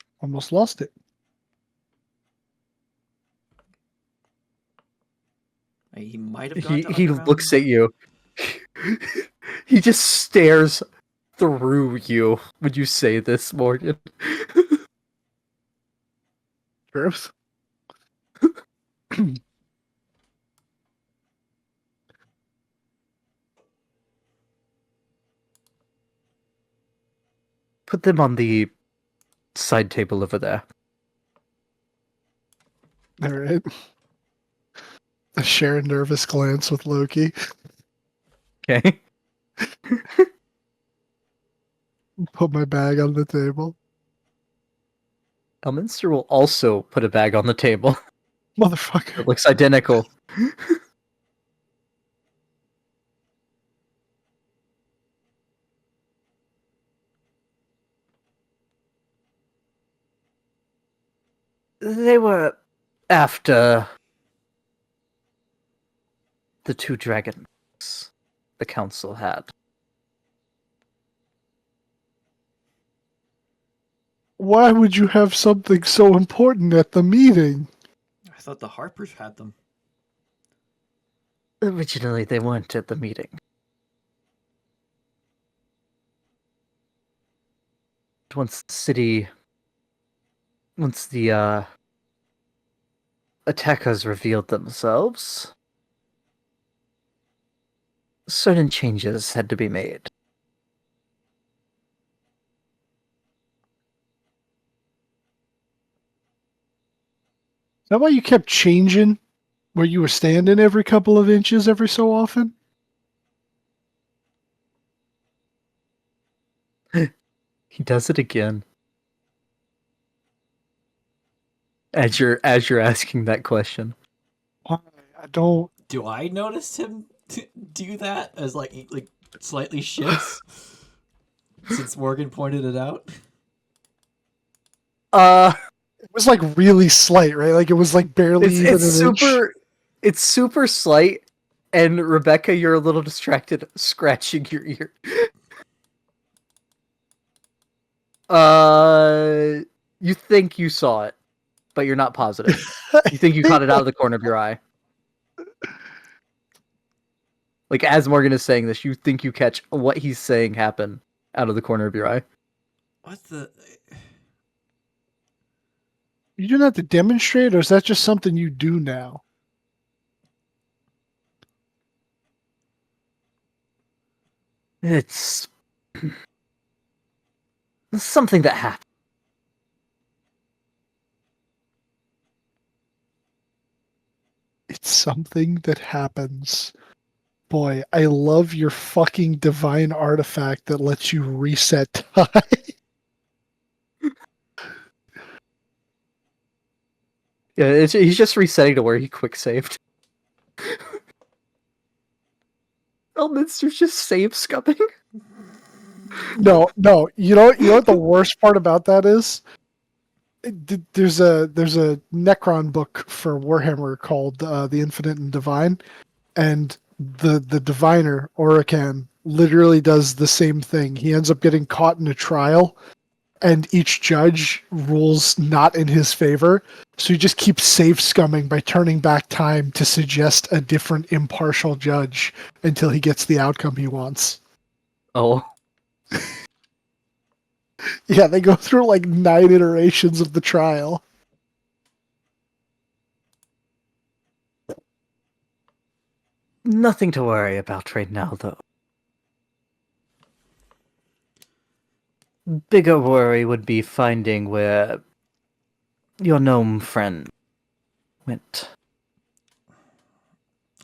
lost it. He might have gone to He Underground. looks at you. He just stares through you when you say this, Morgan. Truth. Put them on the side table over there. All right. I share a nervous glance with Loki. Okay. Put my bag on the table. Minster will also put a bag on the table. Motherfucker. It looks identical. They were after the 2 dragons the council had. Why would you have something so important at the meeting? I thought the Harpers had them. Originally, they weren't at the meeting. Once the attackers revealed themselves, certain changes had to be made. Is that why you kept changing where you were standing every couple of inches every so often? He does it again. As you're asking that question. Why? I don't. Do I notice him do that as like he, like slightly shifts? Since Morgan pointed it out. It was like really slight, right? Like it was like barely even it's an inch. super. It's super slight, and Rebecca, you're a little distracted, scratching your ear. You think you saw it, but you're not positive. You think you caught it out of the corner of your eye. Like, as Morgan is saying this, you think you catch what he's saying happen out of the corner of your eye. What the? You don't have to demonstrate, or is that just something you do now? It's something that happened. It's something that happens. Boy, I love your fucking divine artifact that lets you reset time. Yeah, he's just resetting to where he quick saved. Elminster's just save scumming. No. You know what the worst part about that is? There's a Necron book for Warhammer called The Infinite and Divine, and the diviner Orican literally does the same thing. He ends up getting caught in a trial, and each judge rules not in his favor. So he just keeps safe scumming by turning back time to suggest a different impartial judge until he gets the outcome he wants. Oh, Yeah, they go through like 9 iterations of the trial. nothing to worry about right now, though. Bigger worry would be finding where your gnome friend went.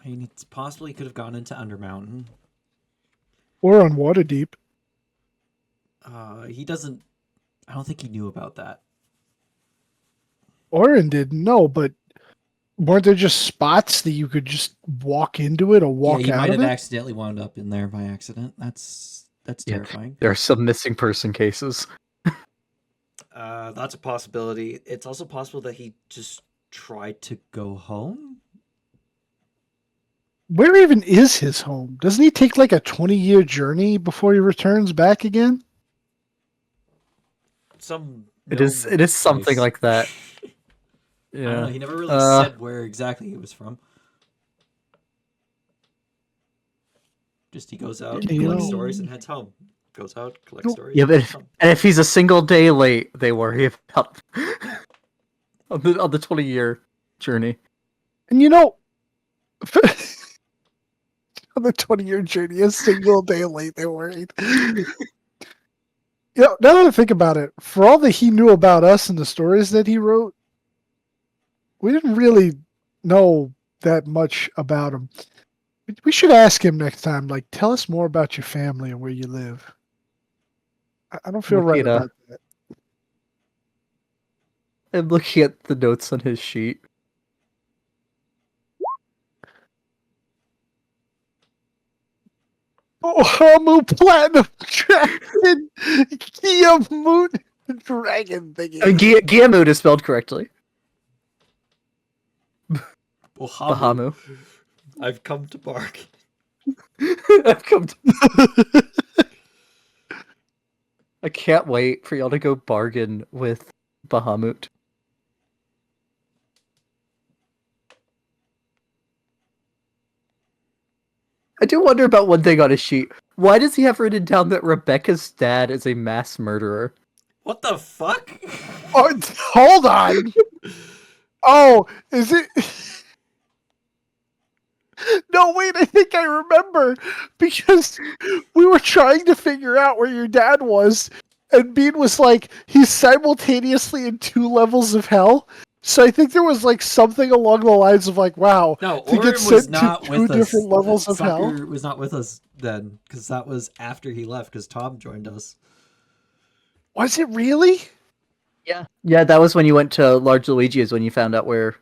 I mean, it's possible he could have gone into Undermountain. Or on Waterdeep. He doesn't. I don't think he knew about that. Orin didn't know, but weren't there just spots that you could just walk into it or walk he out might of have it? accidentally wound up in there by accident. That's Yeah. terrifying. There are some missing person cases. That's a possibility. It's also possible that he just tried to go home. Where even is his home? Doesn't he take like a 20-year journey before he returns back again? It is something place. like that. I don't know. Yeah. He never really said where exactly he was from. Just he goes out, You collects know- stories, and heads home. Goes out, collects stories. Yeah, and but heads home. and if he's a single day late, they worry about on the 20-year journey. And you know, on the 20-year journey, a single day late, they worried. You know, now that I think about it, for all that he knew about us and the stories that he wrote, we didn't really know that much about him. We should ask him next time, like, tell us more about your family and where you live. I don't feel right Looking at, about that. I'm looking at the notes on his sheet. Oh, Hamu Platinum Dragon! Kia Moon Dragon thingy. Giamut is spelled correctly. Bahamu. Bahamu. I've come to bark. I've come to... I can't wait for y'all to go bargain with Bahamut. I do wonder about one thing on his sheet. Why does he have written down that Rebecca's dad is a mass murderer? What the fuck? Oh, hold on. Oh, is it? No, wait, I think I remember. Because we were trying to figure out where your dad was, and Bean was like, he's simultaneously in 2 levels of hell. So I think there was like something along the lines of like, wow, No, to Orin get was sent not to 2 with us. different levels of hell. Soccer was not with us then, because that was after he left, because Tom joined us. Was it really? Yeah, that was when you went to Large Luigi, is when you found out where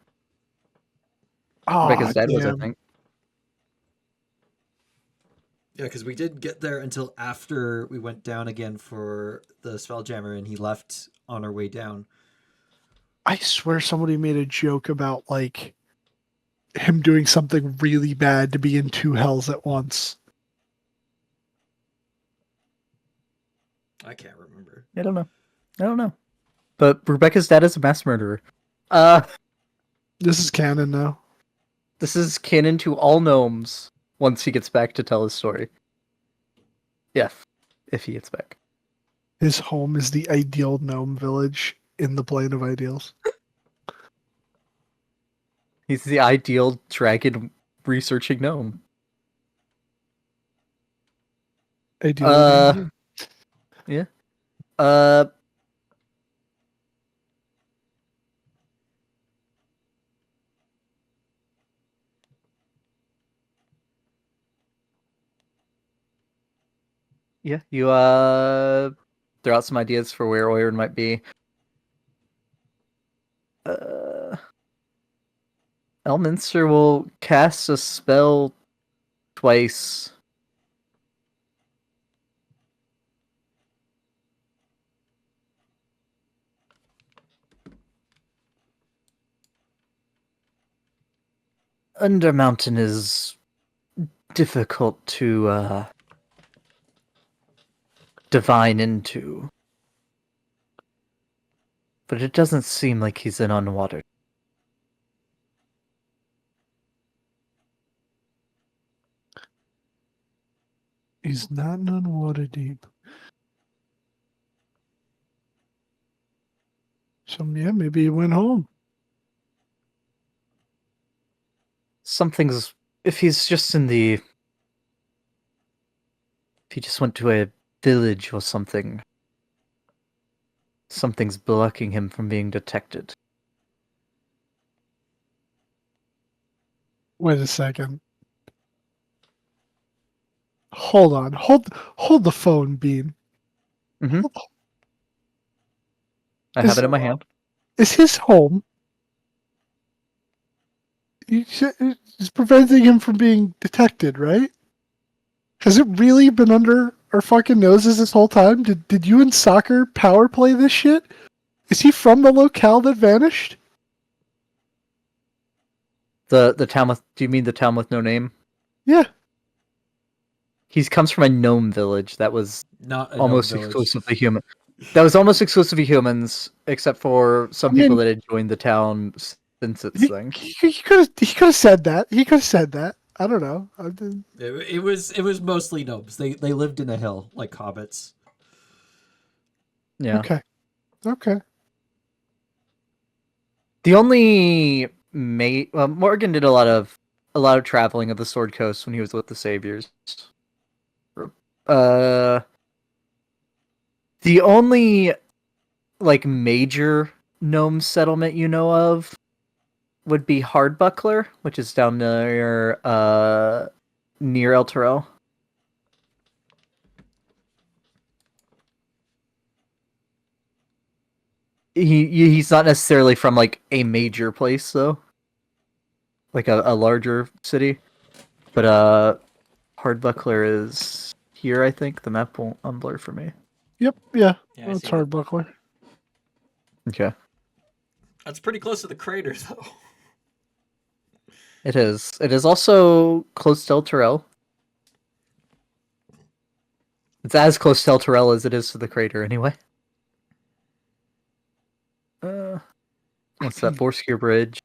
Oh, Rebecca's dad was, I damn. think. Yeah, because we didn't get there until after we went down again for the Spelljammer, and he left on our way down. I swear somebody made a joke about like him doing something really bad to be in 2 hells at once. I can't remember. I don't know. But Rebecca's dad is a mass murderer. This is canon now. This is canon to all gnomes once he gets back to tell his story. Yeah, if he gets back. His home is the ideal gnome village in the plane of ideals. He's the ideal dragon researching gnome. Ideal. Yeah. Uh, yeah, you throw out some ideas for where Oiron might be. Elminster will cast a spell twice. Undermountain is difficult to divine into. but it doesn't seem like he's in on water. He's not in Waterdeep. So yeah, maybe he went home. Something's if he's just in the if he just went to a village or something. Something's blocking him from being detected. Wait a second. Hold on. Hold the phone, Bean. Mm-hmm. Hold- I have it in my hand. Is his home? It's preventing him from being detected, right? Has it really been under our fucking noses this whole time? Did you and Soccer power play this shit? Is he from the locale that vanished? The town with do you mean the town with no name? Yeah. He comes from a gnome village that was Not a gnome almost village. exclusively human. That was almost exclusively humans, except for some I people mean- that had joined the town since its thing. He could have said that. He could have said that. I don't know. It was mostly gnomes. They lived in a hill like hobbits. Yeah. Okay. Okay. The only Morgan did a lot of traveling of the Sword Coast when he was with the Saviors. The only like major gnome settlement you know of would be Hardbuckler, which is down near El Terrell. He's not necessarily from like a major place though, like a larger city, but Hardbuckler is here. I think the map won't unblur for me. Yep. Yeah. Yeah, I That's see hard, that. Buckler. Okay, That's pretty close to the crater, though. it is. It is also close to El Terrell. It's as close to El Terrell as it is to the crater, anyway. What's that? Foreskear Bridge.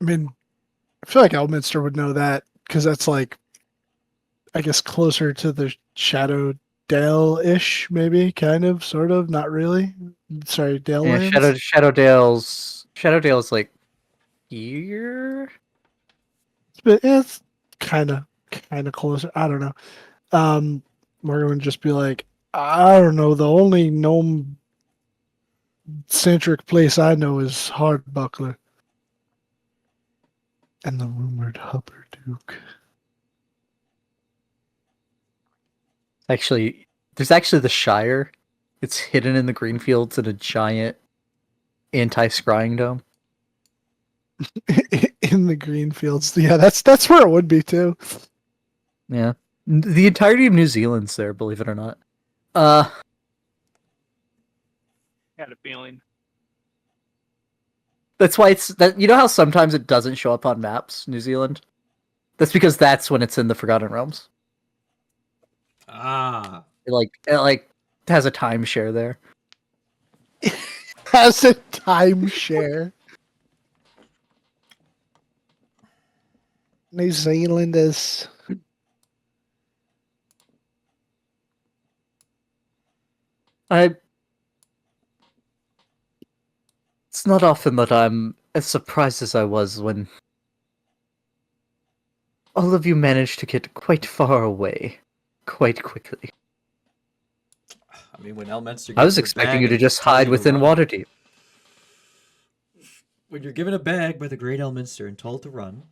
I mean, I feel like Elminster would know that because that's like, I guess, closer to the Shadow Dale-ish, maybe, kind of, sort of, not really. Sorry, Dale Yeah, lands. Shadowdale's like here. But it's kind of closer. I don't know. Morgan would just be like, I don't know. The only gnome centric place I know is Hardbuckler and the rumored Hupper Duke. Actually, there's actually the Shire. It's hidden in the green fields in a giant anti-scrying dome. In the green fields. Yeah, that's where it would be too. Yeah. The entirety of New Zealand's there, believe it or not. Had a feeling. That's why it's that you know how sometimes it doesn't show up on maps, New Zealand? That's because that's when it's in the Forgotten Realms. Ah. It has a timeshare there. Has a timeshare. New Zealand is. It's not often that I'm as surprised as I was when all of you managed to get quite far away, quite quickly. I mean, when Elminster I was gives you a expecting bag you to and just tells hide you to within run. Waterdeep. When you're given a bag by the great Elminster and told to run,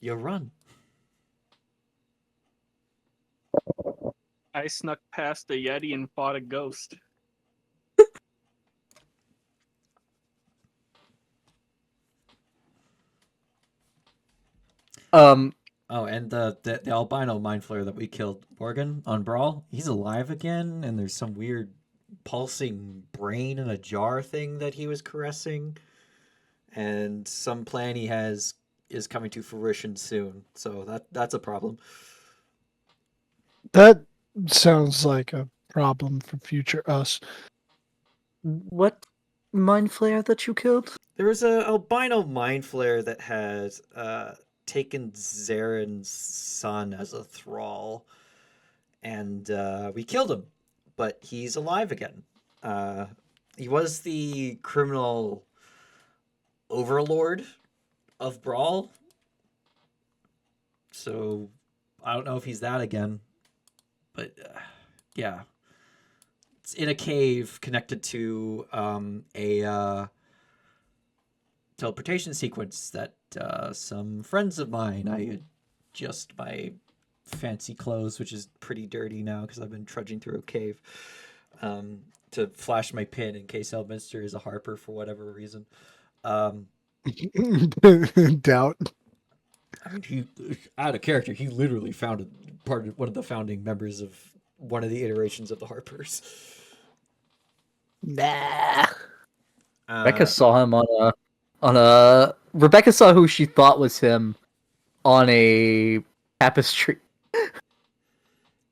you run. I snuck past a Yeti and fought a ghost. Um, Oh, and the albino mind flayer that we killed, Morgan, on Brawl, he's alive again, and there's some weird pulsing brain in a jar thing that he was caressing. And some plan he has is coming to fruition soon. So that's a problem. That sounds like a problem for future us. What mind flare that you killed? There was a albino mind flare that had taken Zaren's son as a thrall, and we killed him, but he's alive again. Uh, he was the criminal overlord of Brawl, so I don't know if he's that again, but yeah, it's in a cave connected to a teleportation sequence that some friends of mine, I adjust my fancy clothes, which is pretty dirty now because I've been trudging through a cave, to flash my pin in case Elminster is a Harper for whatever reason. Doubt. I mean, he out of character. He literally founded one of the founding members of one of the iterations of the Harpers. Nah. Rebecca saw him on a Rebecca saw who she thought was him on a tapestry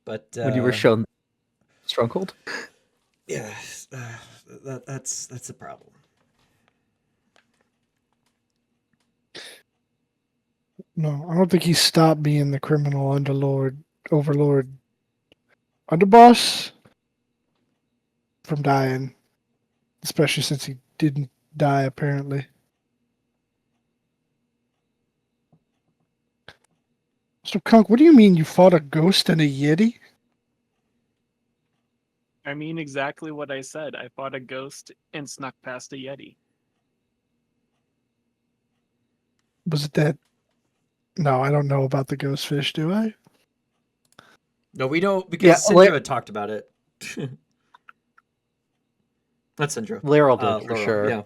But when you were shown Stronghold. yeah, that's a problem. No, I don't think he stopped being the criminal overlord, underboss from dying, especially since he didn't die apparently. So, Kunk, what do you mean you fought a ghost and a yeti? I mean exactly what I said. I fought a ghost and snuck past a yeti. Was it that? No, I don't know about the ghost fish, do I? No, we don't, because Yeah, Syndra had talked about it. That's Syndra. Laurel did for Laurel, sure. yeah.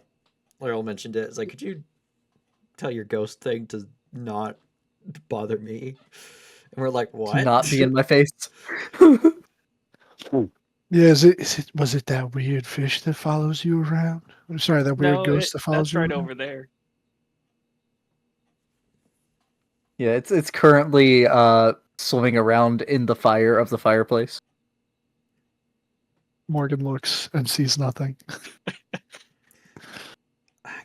Laurel mentioned it. It's like, could you tell your ghost thing to not bother me? And we're like, what? Not be in my face. Yeah, was it that weird fish that follows you around? I'm sorry, that weird ghost that follows that's you right around? over there. Yeah, it's currently swimming around in the fire of the fireplace. Morgan looks and sees nothing.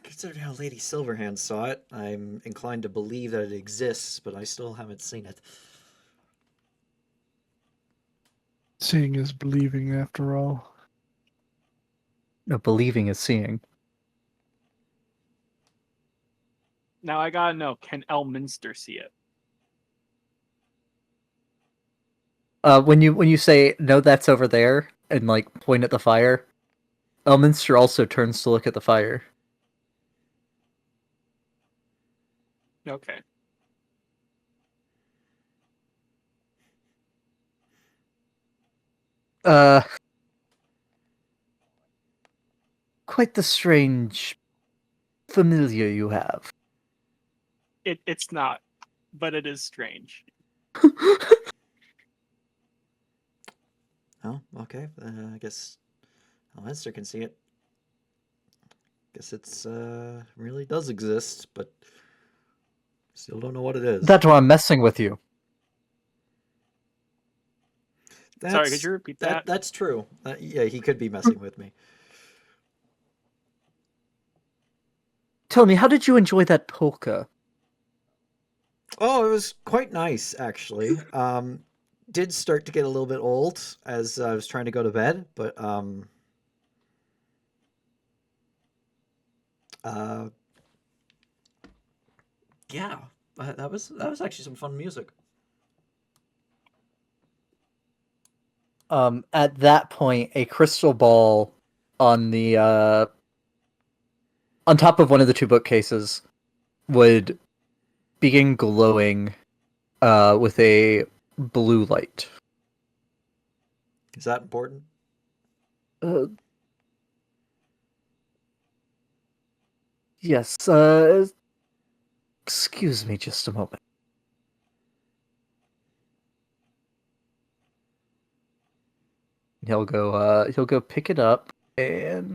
Considering how Lady Silverhand saw it, I'm inclined to believe that it exists, but I still haven't seen it. Seeing is believing after all. No, believing is seeing. Now I gotta know, can Elminster see it? When you say no, that's over there, and like point at the fire, Elminster also turns to look at the fire. Okay. Uh, quite the strange familiar you have. It's not, but it is strange. Oh, okay. I guess Leinster can see it. Guess it's really does exist, but still don't know what it is. That's why I'm messing with you. Sorry, could you repeat that? That's true. Yeah, he could be messing with me. Tell me, how did you enjoy that polka? Oh, it was quite nice, actually. Did start to get a little bit old as I was trying to go to bed, but uh, yeah, that was actually some fun music. At that point, a crystal ball on the on top of one of the two bookcases would begin glowing with a blue light. Is that important? Uh, yes, excuse me just a moment. He'll go pick it up and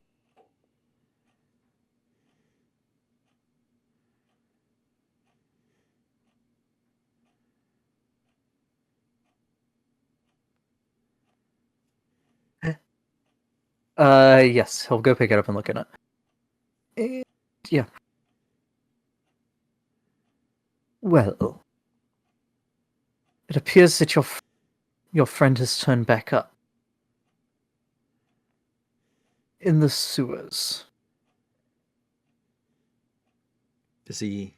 Yes, he'll go pick it up and look at it. And, yeah. Well, it appears that your friend has turned back up in the sewers. Is he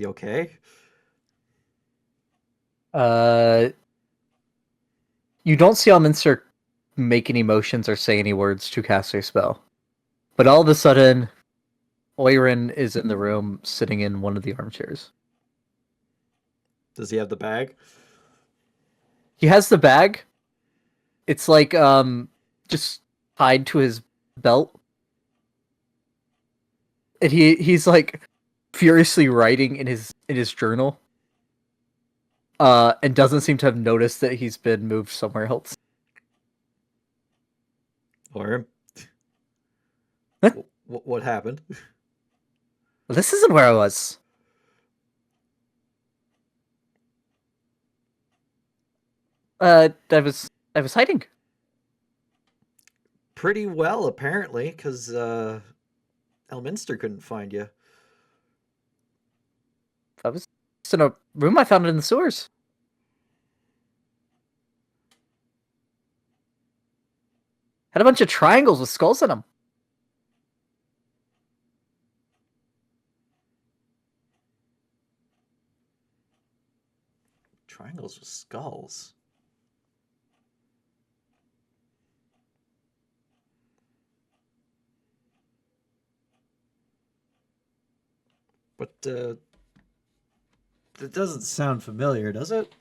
okay? You don't see Minster make any motions or say any words to cast a spell. But all of a sudden, Oirin is in the room sitting in one of the armchairs. Does he have the bag? He has the bag. It's like just tied to his belt. And he's like furiously writing in his journal. And doesn't seem to have noticed that he's been moved somewhere else. Or Huh? what happened? Well, this isn't where I was. I was hiding. Pretty well, apparently, because Elminster couldn't find you. I was just in a room I found in the sewers. Had a bunch of triangles with skulls in them. Triangles with skulls. But that doesn't sound familiar, does it?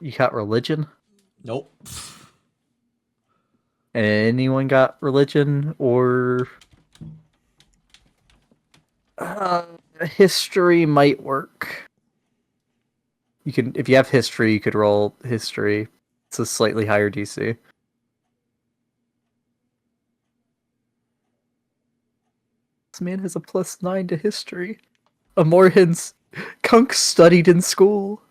You got religion? Nope. Anyone got religion or history might work. You can, if you have history, you could roll history. It's a slightly higher DC. This man has a +9 to history. A Morhan's Kunk studied in school.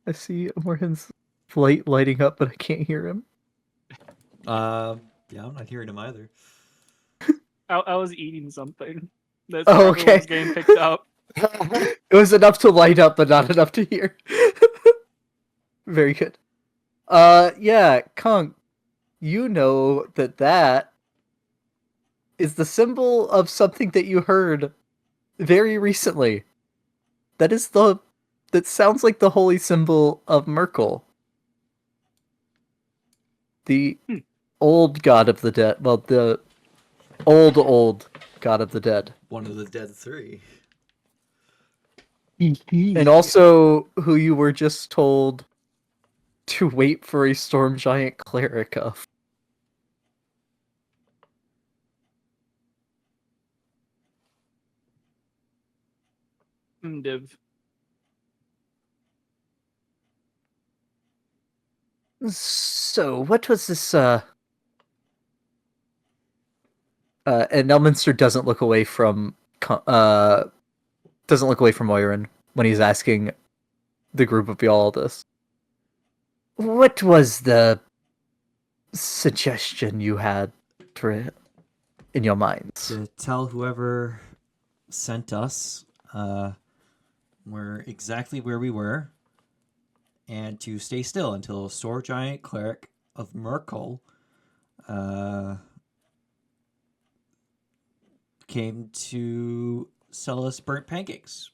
I see Morhan's light lighting up, but I can't hear him. Yeah, I'm not hearing him either. I was eating something. That's Oh, probably okay. what was getting picked up. It was enough to light up, but not enough to hear. Very good. Yeah, Kunk, you know that is the symbol of something that you heard very recently. That sounds like the holy symbol of Merkel. The old god of the dead. Well, the old god of the dead. One of the dead three. And also who you were just told to wait for a storm giant cleric of. Div. So, what was this, and Elminster doesn't look away from, Oirin when he's asking the group of y'all this. What was the suggestion you had in your minds? To tell whoever sent us exactly where we were, and to stay still until a store giant cleric of Merkel came to sell us burnt pancakes.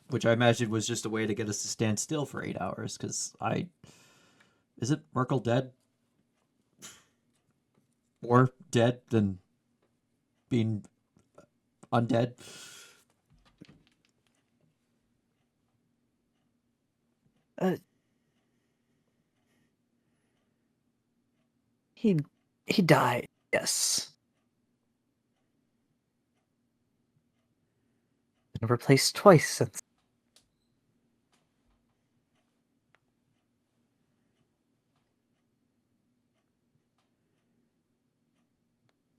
Which I imagine was just a way to get us to stand still for 8 hours, because isn't Merkel dead? More dead than being undead? He died, yes. Been replaced twice since.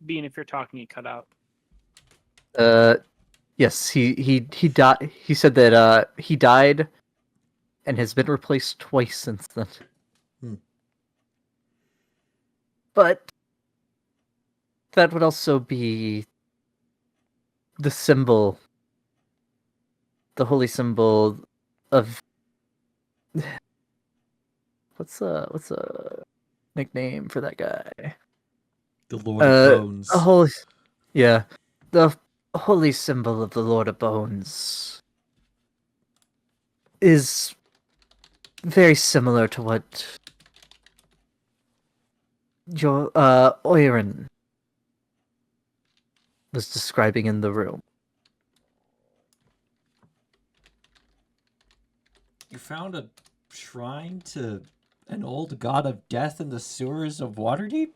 Bean, if you're talking, you cut out. Yes, he died. He said that he died, and has been replaced twice since then. Hmm. But that would also be the symbol, the holy symbol of what's a nickname for that guy? The Lord of Bones. A holy, yeah, the holy symbol of the Lord of Bones is very similar to what your Oirin was describing in the room. You found a shrine to an old god of death in the sewers of Waterdeep?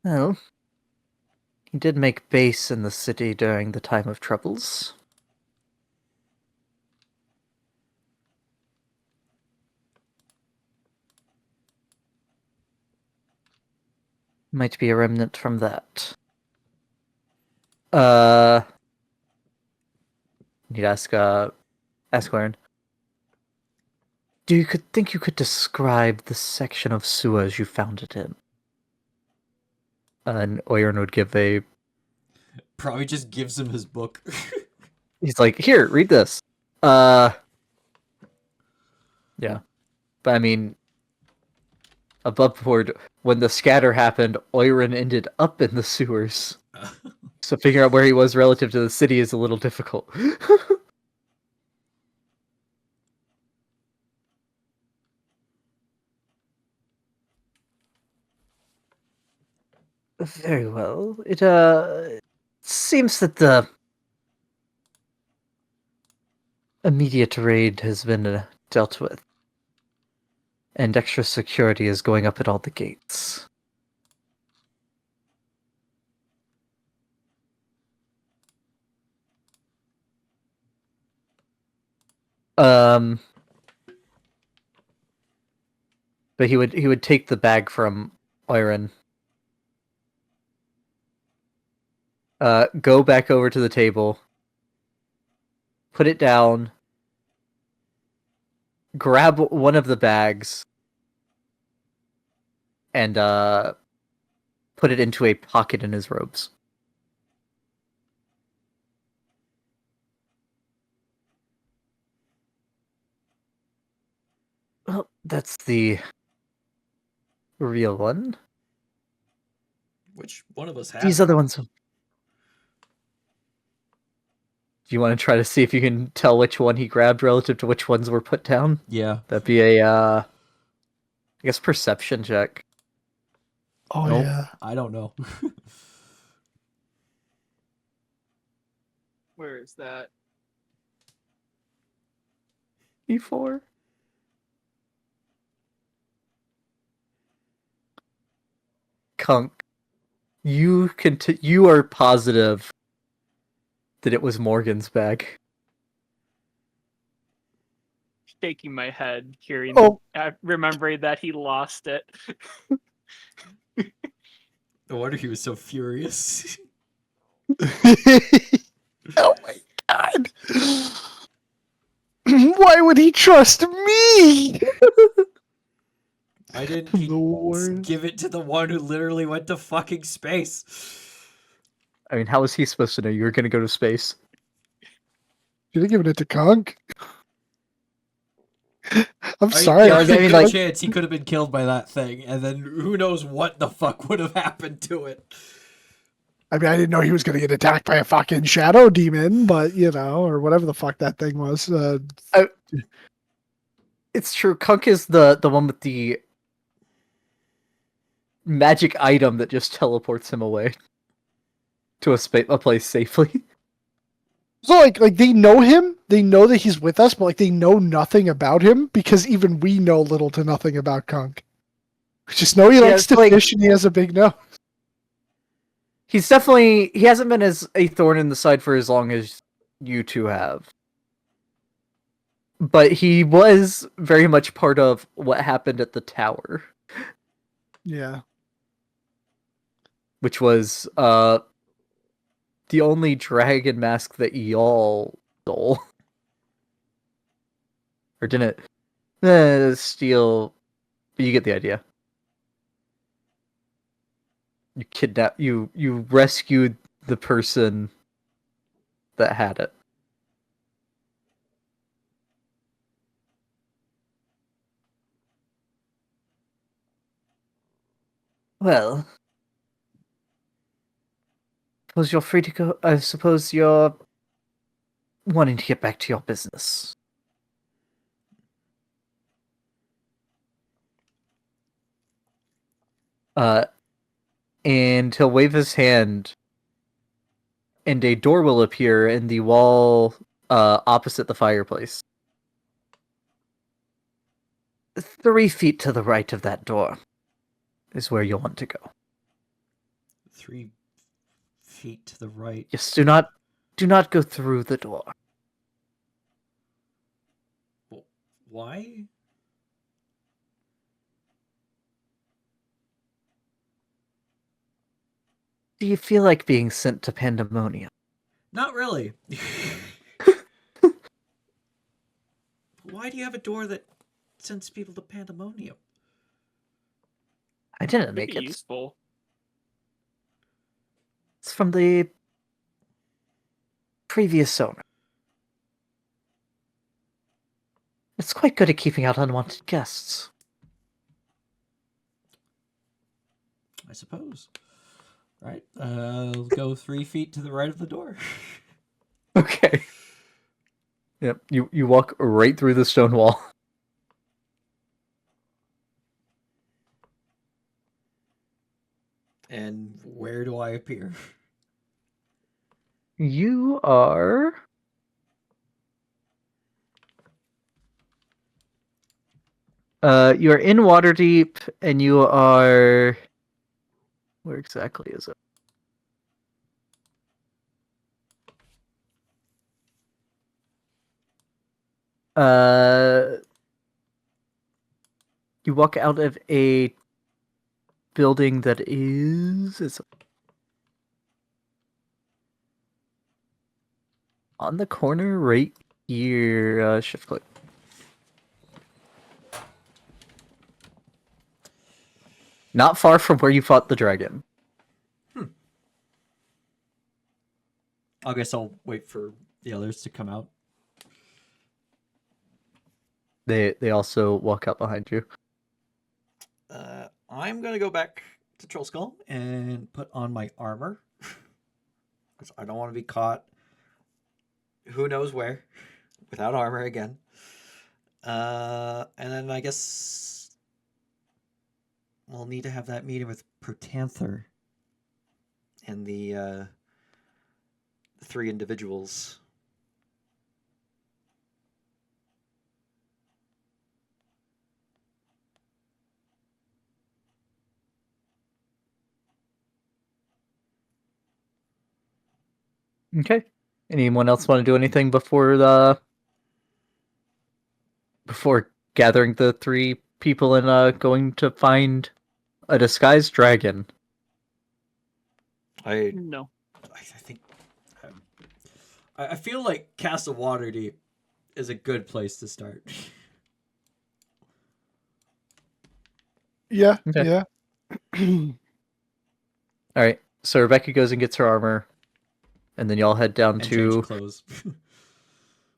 Well, he did make base in the city during the time of troubles. Might be a remnant from that. Need to ask Lauren. Think you could describe the section of sewers you found it in? And Oirin would give a. Probably just gives him his book. He's like, here, read this. Yeah, but I mean, above board, when the scatter happened, Oirin ended up in the sewers. So figuring out where he was relative to the city is a little difficult. Very well. It seems that the immediate raid has been dealt with, and extra security is going up at all the gates. But he would take the bag from Oirin. Go back over to the table, put it down, grab one of the bags, and put it into a pocket in his robes. Well, that's the real one. Which one of us has These it? other ones. Do you want to try to see if you can tell which one he grabbed relative to which ones were put down? Yeah. That'd be a, I guess, perception check. Oh Nope. yeah. I don't know. Where is that? E4. Kunk, you are positive that it was Morgan's bag. Shaking my head, hearing, Oh. remembering that he lost it. No wonder he was so furious. Oh my god. Why would he trust me? Why didn't The he worst. give it to the one who literally went to fucking space? I mean, how was he supposed to know you were going to go to space? Should have given it to Conk. I'm I mean, sorry. there's I a mean, good like- chance he could have been killed by that thing, and then who knows what the fuck would have happened to it. I mean, I didn't know he was going to get attacked by a fucking shadow demon, but you know, or whatever the fuck that thing was. It's true. Kunk is the one with the magic item that just teleports him away to a place safely. So like they know him, they know that he's with us, but like they know nothing about him because even we know little to nothing about Kunk. We just know he likes it's to like- fish and he has a big nose. He hasn't been as a thorn in the side for as long as you two have. But he was very much part of what happened at the tower. Yeah. which was the only dragon mask that y'all stole. Or didn't steal. You get the idea. You rescued the person that had it. Well, suppose you're free to go. I suppose you're wanting to get back to your business. Uh, and he'll wave his hand, and a door will appear in the wall opposite the fireplace. 3 feet to the right of that door is where you'll want to go. 3 feet to the right. Yes, do not go through the door. Why? Do you feel like being sent to Pandemonium? Not really. Why do you have a door that sends people to Pandemonium? I didn't Could make be it. useful. It's from the previous owner. It's quite good at keeping out unwanted guests. I suppose. Right. I'll go 3 feet to the right of the door. Okay. Yep, you walk right through the stone wall. And where do I appear? You are... you are in Waterdeep, and you are... Where exactly is it? You walk out of a building that is... It's on the corner right here. Shift click. Not far from where you fought the dragon. I guess I'll wait for the others to come out. They also walk out behind you. I'm gonna go back to Troll Skull and put on my armor because I don't want to be caught. Who knows where, without armor again. And then I guess we'll need to have that meeting with Protanther and the 3 individuals. Okay. Anyone else want to do anything before gathering the 3 people and going to find a disguised dragon? I No. think I feel like Castle Waterdeep is a good place to start. Yeah. Okay. Yeah. All right. So Rebecca goes and gets her armor, and then y'all head down And to change clothes.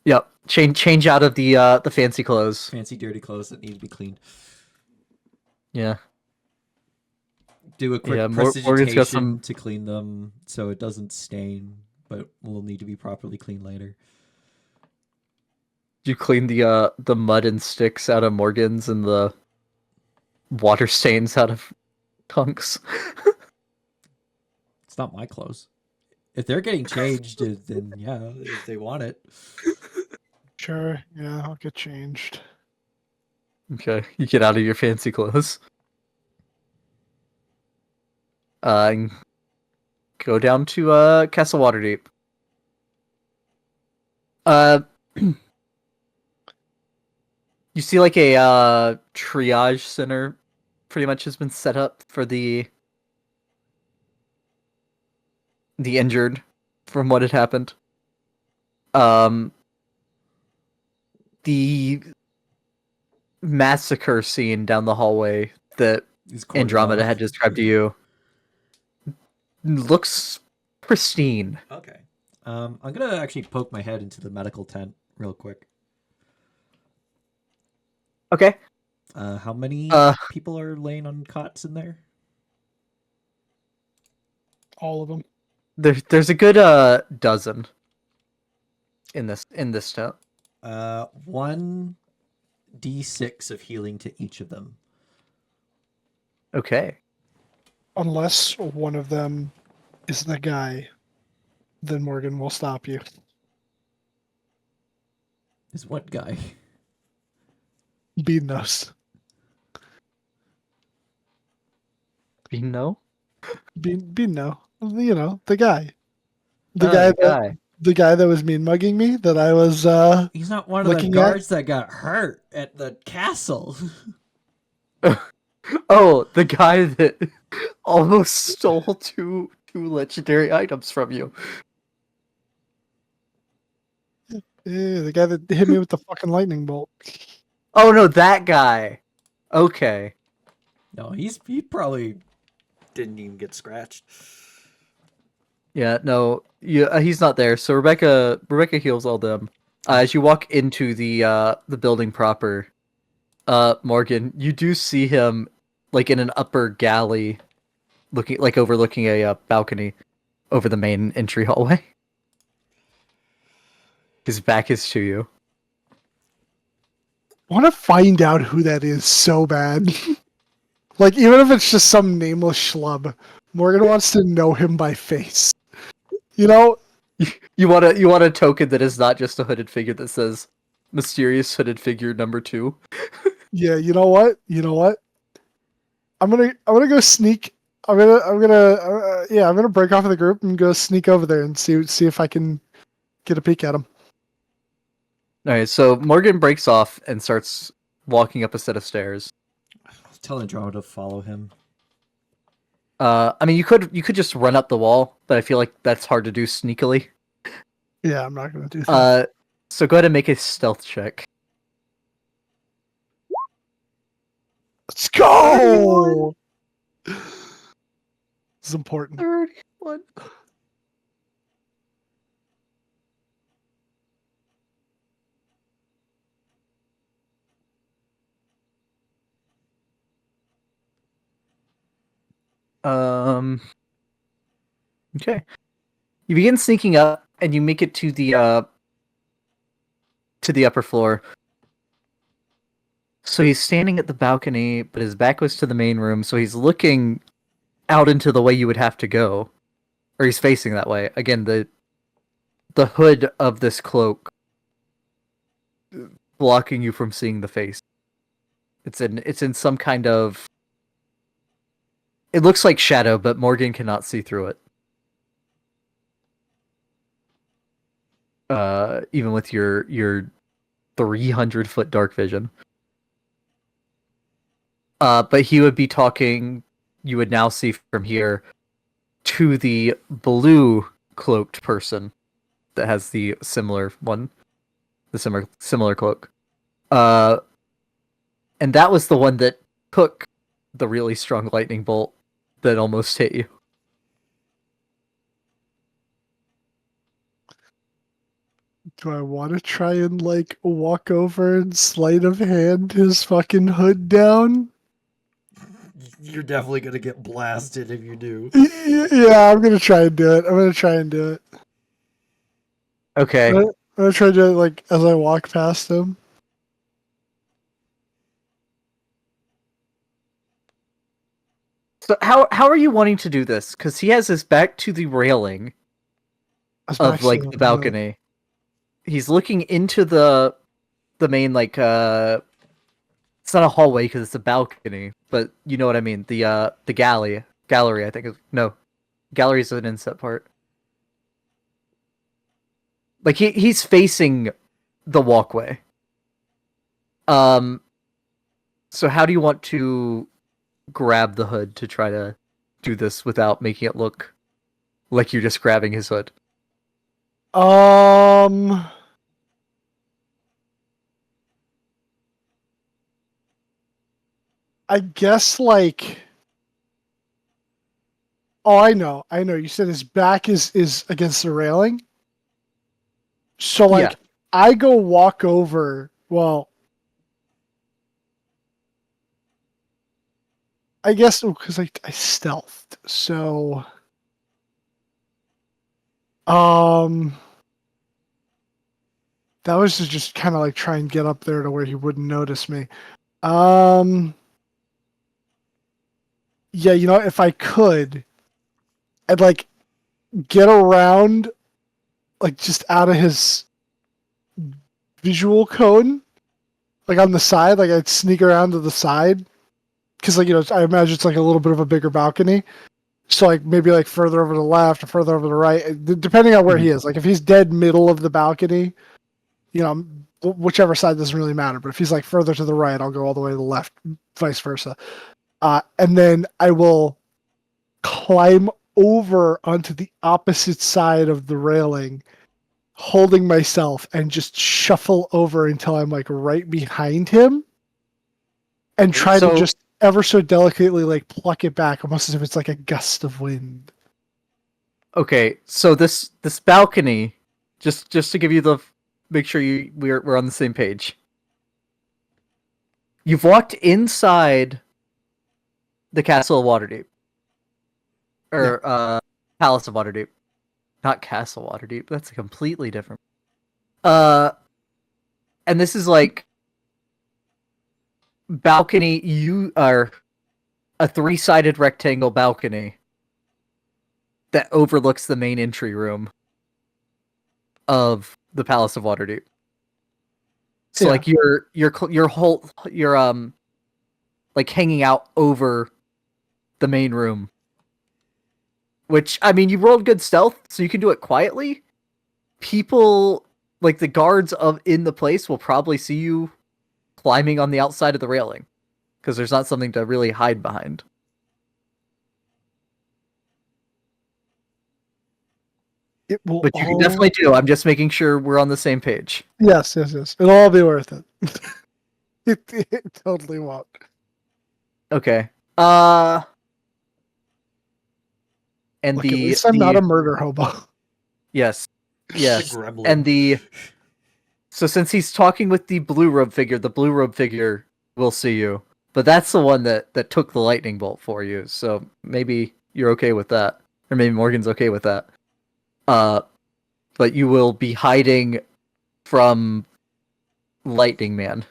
Yep. Change out of the fancy clothes. Fancy dirty clothes that need to be cleaned. Yeah. Do a quick Yeah, Morgan's got some... to clean them so it doesn't stain, but will need to be properly cleaned later. You clean the mud and sticks out of Morgan's and the water stains out of Tunk's. It's not my clothes. If they're getting changed, then yeah, if they want it. Sure. Yeah, I'll get changed. Okay, you get out of your fancy clothes. And go down to Castle Waterdeep. You see like a triage center pretty much has been set up for the injured from what had happened. The massacre scene down the hallway that He's cordoned Andromeda off. had described to you looks pristine. Okay. I'm gonna actually poke my head into the medical tent real quick. Okay. How many people are laying on cots in there? All of them. There's a good dozen in this tent. 1d6 of healing to each of them. Okay. Unless one of them is the guy, then Morgan will stop you. Is what guy? Bean knows. No? Bean know. You know, the guy. The Oh, guy the that guy. the guy that was mean mugging me that I was He's not one of the looking guards that got hurt at the castle. Oh, the guy that almost stole two legendary items from you. the guy that hit me with the fucking lightning bolt. Oh no, that guy. Okay. No, he probably didn't even get scratched. Yeah, no, he's not there. So Rebecca heals all them. As you walk into the building proper, Morgan, you do see him like in an upper galley, overlooking a balcony over the main entry hallway. His back is to you. I want to find out who that is so bad. Like, even if it's just some nameless schlub, Morgan wants to know him by face. You know, You want a token that is not just a hooded figure that says mysterious hooded figure number 2. yeah. You know what? I'm gonna go sneak. I'm gonna break off of the group and go sneak over there and see if I can get a peek at him. Alright, so Morgan breaks off and starts walking up a set of stairs. Tell Andromeda to follow him. I mean, you could just run up the wall, but I feel like that's hard to do sneakily. Yeah, I'm not gonna do that. So go ahead and make a stealth check. Let's go. This is important. 31. Okay. You begin sneaking up, and you make it to the upper floor. So he's standing at the balcony, but his back was to the main room, so he's looking out into the way you would have to go. Or he's facing that way. Again, the hood of this cloak blocking you from seeing the face. It's in some kind of... It looks like shadow, but Morgan cannot see through it. Even with your 300-foot dark vision. But he would be talking, you would now see from here, to the blue cloaked person that has the similar one, the similar cloak. And that was the one that took the really strong lightning bolt that almost hit you. Do I want to try and like walk over and sleight of hand his fucking hood down? You're definitely gonna get blasted if you do. Yeah, I'm gonna try and do it. Okay. I'm gonna try to do it like as I walk past him. So how are you wanting to do this? Because he has his back to the railing of like the balcony. He's looking into the main like it's not a hallway because it's a balcony, but you know what I mean. The gallery I think gallery is an inset part. Like he's facing the walkway. So how do you want to grab the hood to try to do this without making it look like you're just grabbing his hood? I guess like. Oh, I know. You said his back is against the railing. So like, Yeah. I go walk over. Well, I guess because I stealthed. So, that was to just kind of like try and get up there to where he wouldn't notice me. Yeah, if I could, I'd like get around, like just out of his visual cone, like on the side. Like I'd sneak around to the side, because like I imagine it's like a little bit of a bigger balcony. So like maybe like further over to the left or further over to the right, depending on where he is. Like if he's dead middle of the balcony, whichever side doesn't really matter. But if he's like further to the right, I'll go all the way to the left, vice versa. And then I will climb over onto the opposite side of the railing, holding myself, and just shuffle over until I'm like right behind him, and try to just ever so delicately like pluck it back, almost as if it's like a gust of wind. Okay, so this balcony, just to give you make sure we're on the same page. You've walked inside the Castle of Waterdeep. Or Palace of Waterdeep. Not Castle Waterdeep. That's a completely different. And this is like balcony. You are a 3-sided rectangle balcony that overlooks the main entry room of the Palace of Waterdeep. So like you're like hanging out over the main room. Which, I mean, you rolled good stealth, so you can do it quietly. People, like the guards in the place, will probably see you climbing on the outside of the railing, because there's not something to really hide behind. It will, but you can definitely do. I'm just making sure we're on the same page. Yes. It'll all be worth it. It totally won't. Okay. And Look, at least I'm not a murder hobo. Yes. And so since he's talking with the blue robe figure will see you. But that's the one that took the lightning bolt for you. So maybe you're okay with that. Or maybe Morgan's okay with that. But you will be hiding from Lightning Man.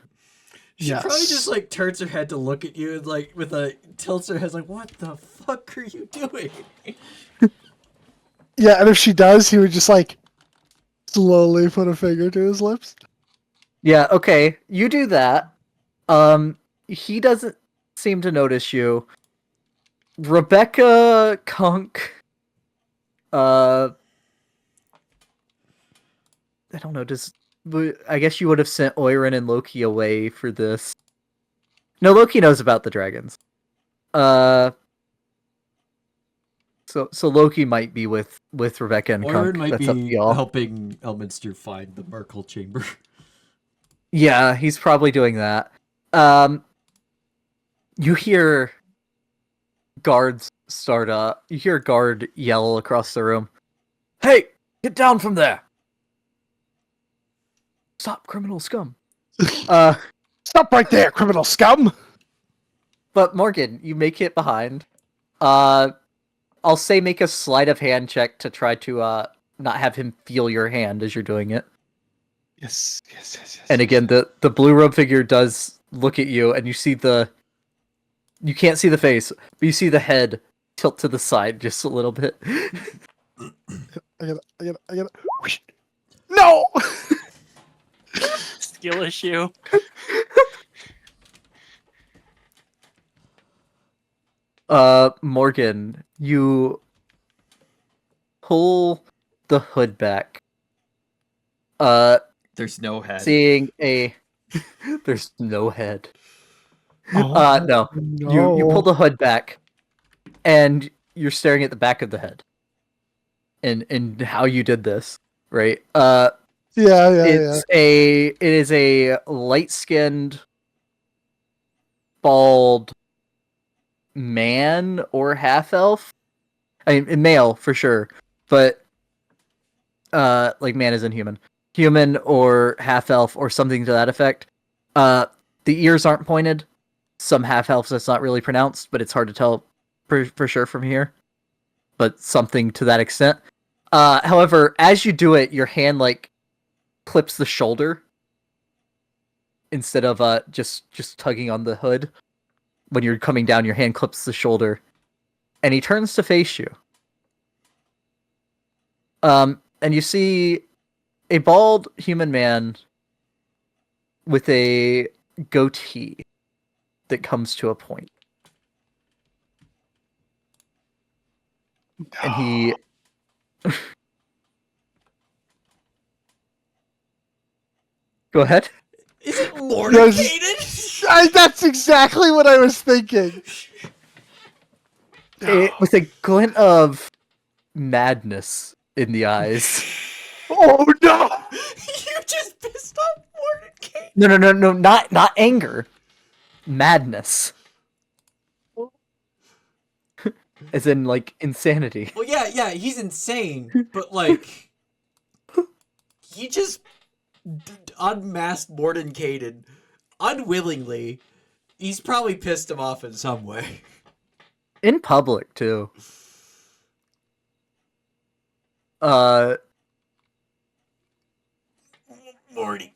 She probably just like turns her head to look at you and like with a tilts her head like, what the fuck are you doing? Yeah, and if she does, he would just like slowly put a finger to his lips. Yeah, okay. You do that. He doesn't seem to notice you. Rebecca Kunk, I don't know, I guess you would have sent Oirin and Loki away for this. No, Loki knows about the dragons. So Loki might be with Rebecca and Oirin Kunk. might That's up to be y'all. helping Elminster find the Merkle chamber. Yeah, he's probably doing that. You hear guards you hear a guard yell across the room. Hey, get down from there! Stop, criminal scum. Stop right there, criminal scum! But Morgan, you make it behind. I'll say make a sleight of hand check to try to not have him feel your hand as you're doing it. Yes. And again, the blue robe figure does look at you, and you can't see the face, but you see the head tilt to the side just a little bit. I gotta. No! Skill issue. Morgan, you pull the hood back. There's no head. Seeing there's no head. No. You pull no. the hood back, and you're staring at the back of the head. And how you did this, right? Yeah. It is a light-skinned, bald man or half elf. I mean, male for sure, but like man is inhuman, human or half elf or something to that effect. The ears aren't pointed. Some half elves that's not really pronounced, but it's hard to tell for sure from here. But something to that extent. However, as you do it, your hand like clips the shoulder instead of just tugging on the hood. When you're coming down, your hand clips the shoulder, and he turns to face you. And you see a bald human man with a goatee that comes to a point. And he Go ahead. Is it morticated? That's exactly what I was thinking. With a glint of madness in the eyes. Oh no! You just pissed off morticated. No, not anger. Madness. As in, like, insanity. Well, yeah, he's insane, but like, he just unmasked Mordencated unwillingly. He's probably pissed him off in some way. In public, too. Morty.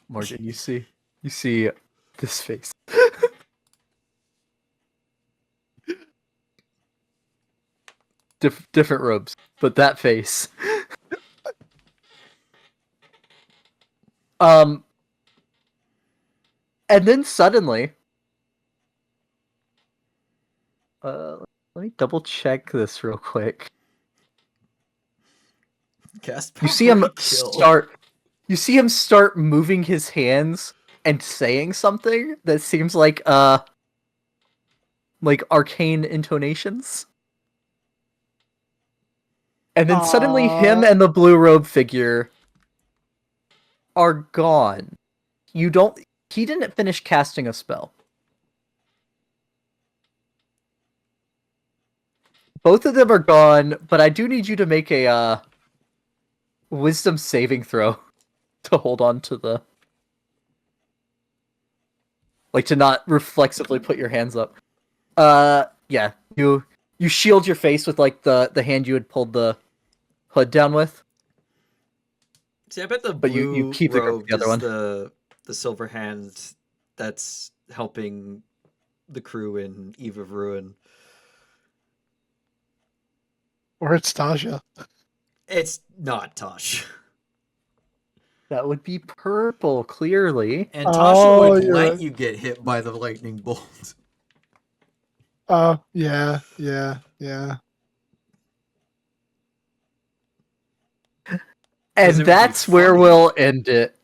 Morgan, you see this face. Different robes, but that face. And then suddenly, let me double check this real quick. Cast You see him property kill. You see him start moving his hands and saying something that seems like arcane intonations. And then suddenly him and the blue robe figure are gone. He didn't finish casting a spell. Both of them are gone, but I do need you to make a wisdom saving throw to hold on to to not reflexively put your hands up. Yeah, you shield your face with like the hand you had pulled the hood down with. See, I bet the But blue you keep robe the other is one. the silver hand that's helping the crew in Eve of Ruin. Or it's Tasha. It's not Tosh. That would be purple, clearly. And Tasha would you're let right. you get hit by the lightning bolt. Yeah. And it would be that's where funny. we'll end it.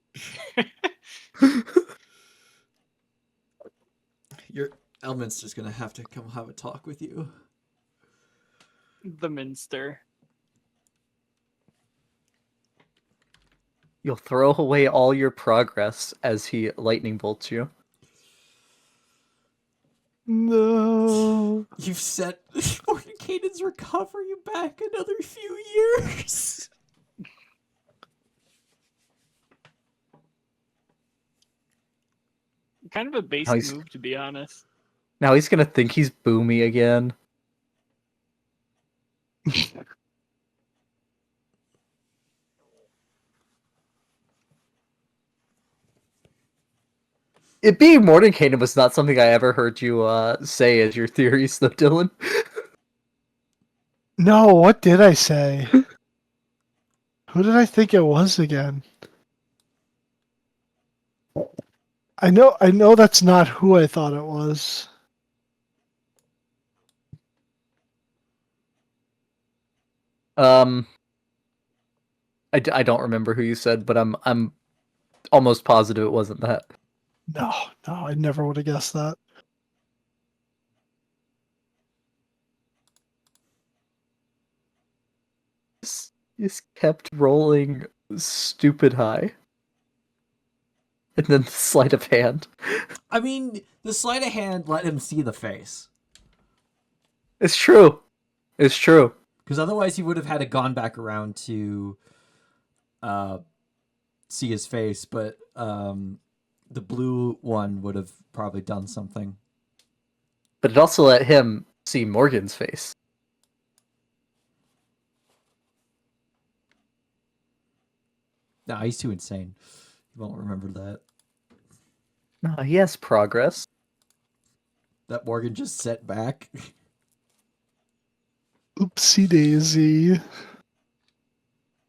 Elminster's gonna have to come have a talk with you. The Minster. You'll throw away all your progress as he lightning bolts you. No. You've set Mordencaden's recovery back another few years. Kind of a basic Nice. move, to be honest. Now he's gonna think he's Boomy again. It being Mordenkainen was not something I ever heard you say as your theories, though, Dylan. No, what did I say? Who did I think it was again? I know that's not who I thought it was. I don't remember who you said, but I'm almost positive it wasn't that. No, I never would have guessed that. just kept rolling stupid high. And then the sleight of hand. I mean, the sleight of hand let him see the face. It's true. It's true. Because otherwise he would have had to gone back around to see his face, but the blue one would have probably done something. But it also let him see Morgan's face. Nah, he's too insane. He won't remember that. No, he has progress. That Morgan just set back. Oopsie daisy.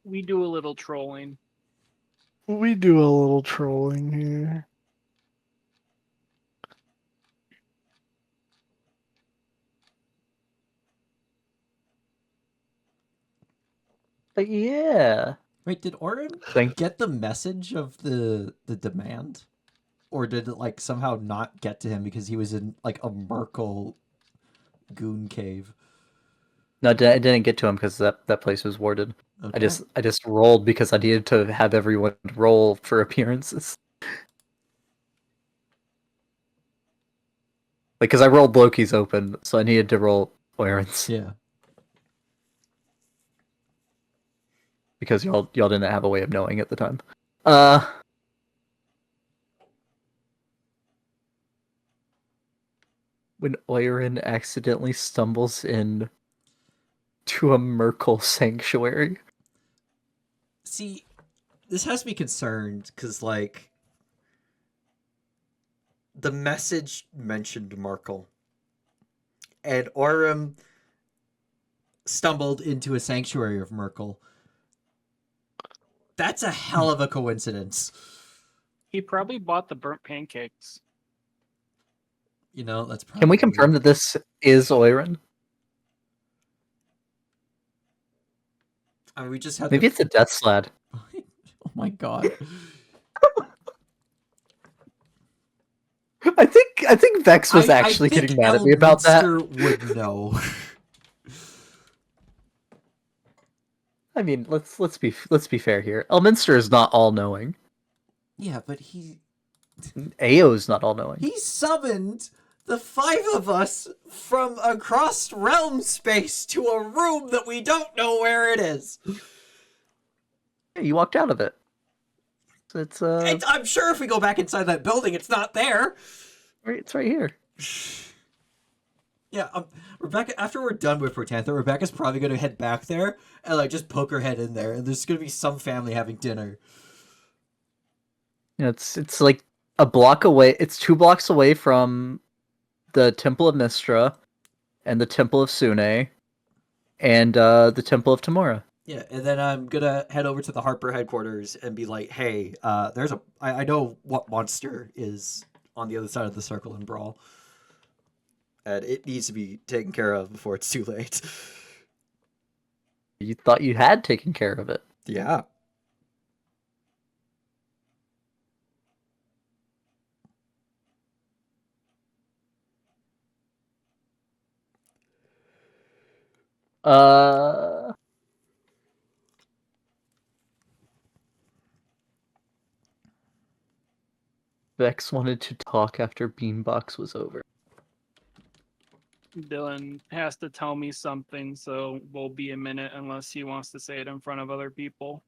We do a little trolling. We do a little trolling here. But yeah. Wait, did Orin Thank- get the message of the demand? Or did it like somehow not get to him because he was in like a Merkel goon cave? No, it didn't get to him because that place was warded. Okay. I just rolled because I needed to have everyone roll for appearances. Like, because I rolled Loki's open, so I needed to roll Oren's. Yeah. Because y'all didn't have a way of knowing at the time. When Oren accidentally stumbles in to a Merkel sanctuary. See, this has me concerned because, like, the message mentioned Merkel, and Orem stumbled into a sanctuary of Merkel. That's a hell of a coincidence. He probably bought the burnt pancakes. You know, that's probably... Can we confirm that this is Oren? I mean, we just had Maybe the... it's a Death Slad. Oh my god. I think Vex was actually getting mad at me about that. Elminster would know. I mean, let's be fair here. Elminster is not all knowing. Yeah, but he Ao is not all knowing. he summoned the 5 of us from across realm space to a room that we don't know where it is. Yeah, you walked out of it. It's I'm sure if we go back inside that building, it's not there. it's right here. Yeah, Rebecca. After we're done with Protantha, Rebecca's probably gonna head back there and like just poke her head in there, and there's gonna be some family having dinner. Yeah, it's like a block away. It's 2 blocks away from the Temple of Mistra, and the Temple of Sune, and the Temple of Tamora. Yeah, and then I'm gonna head over to the Harper headquarters and be like, "Hey, there's a. I know what monster is on the other side of the circle in Brawl, and it needs to be taken care of before it's too late." You thought you had taken care of it. Yeah. Vex wanted to talk after Beanbox was over. Dylan has to tell me something, so we'll be a minute unless he wants to say it in front of other people.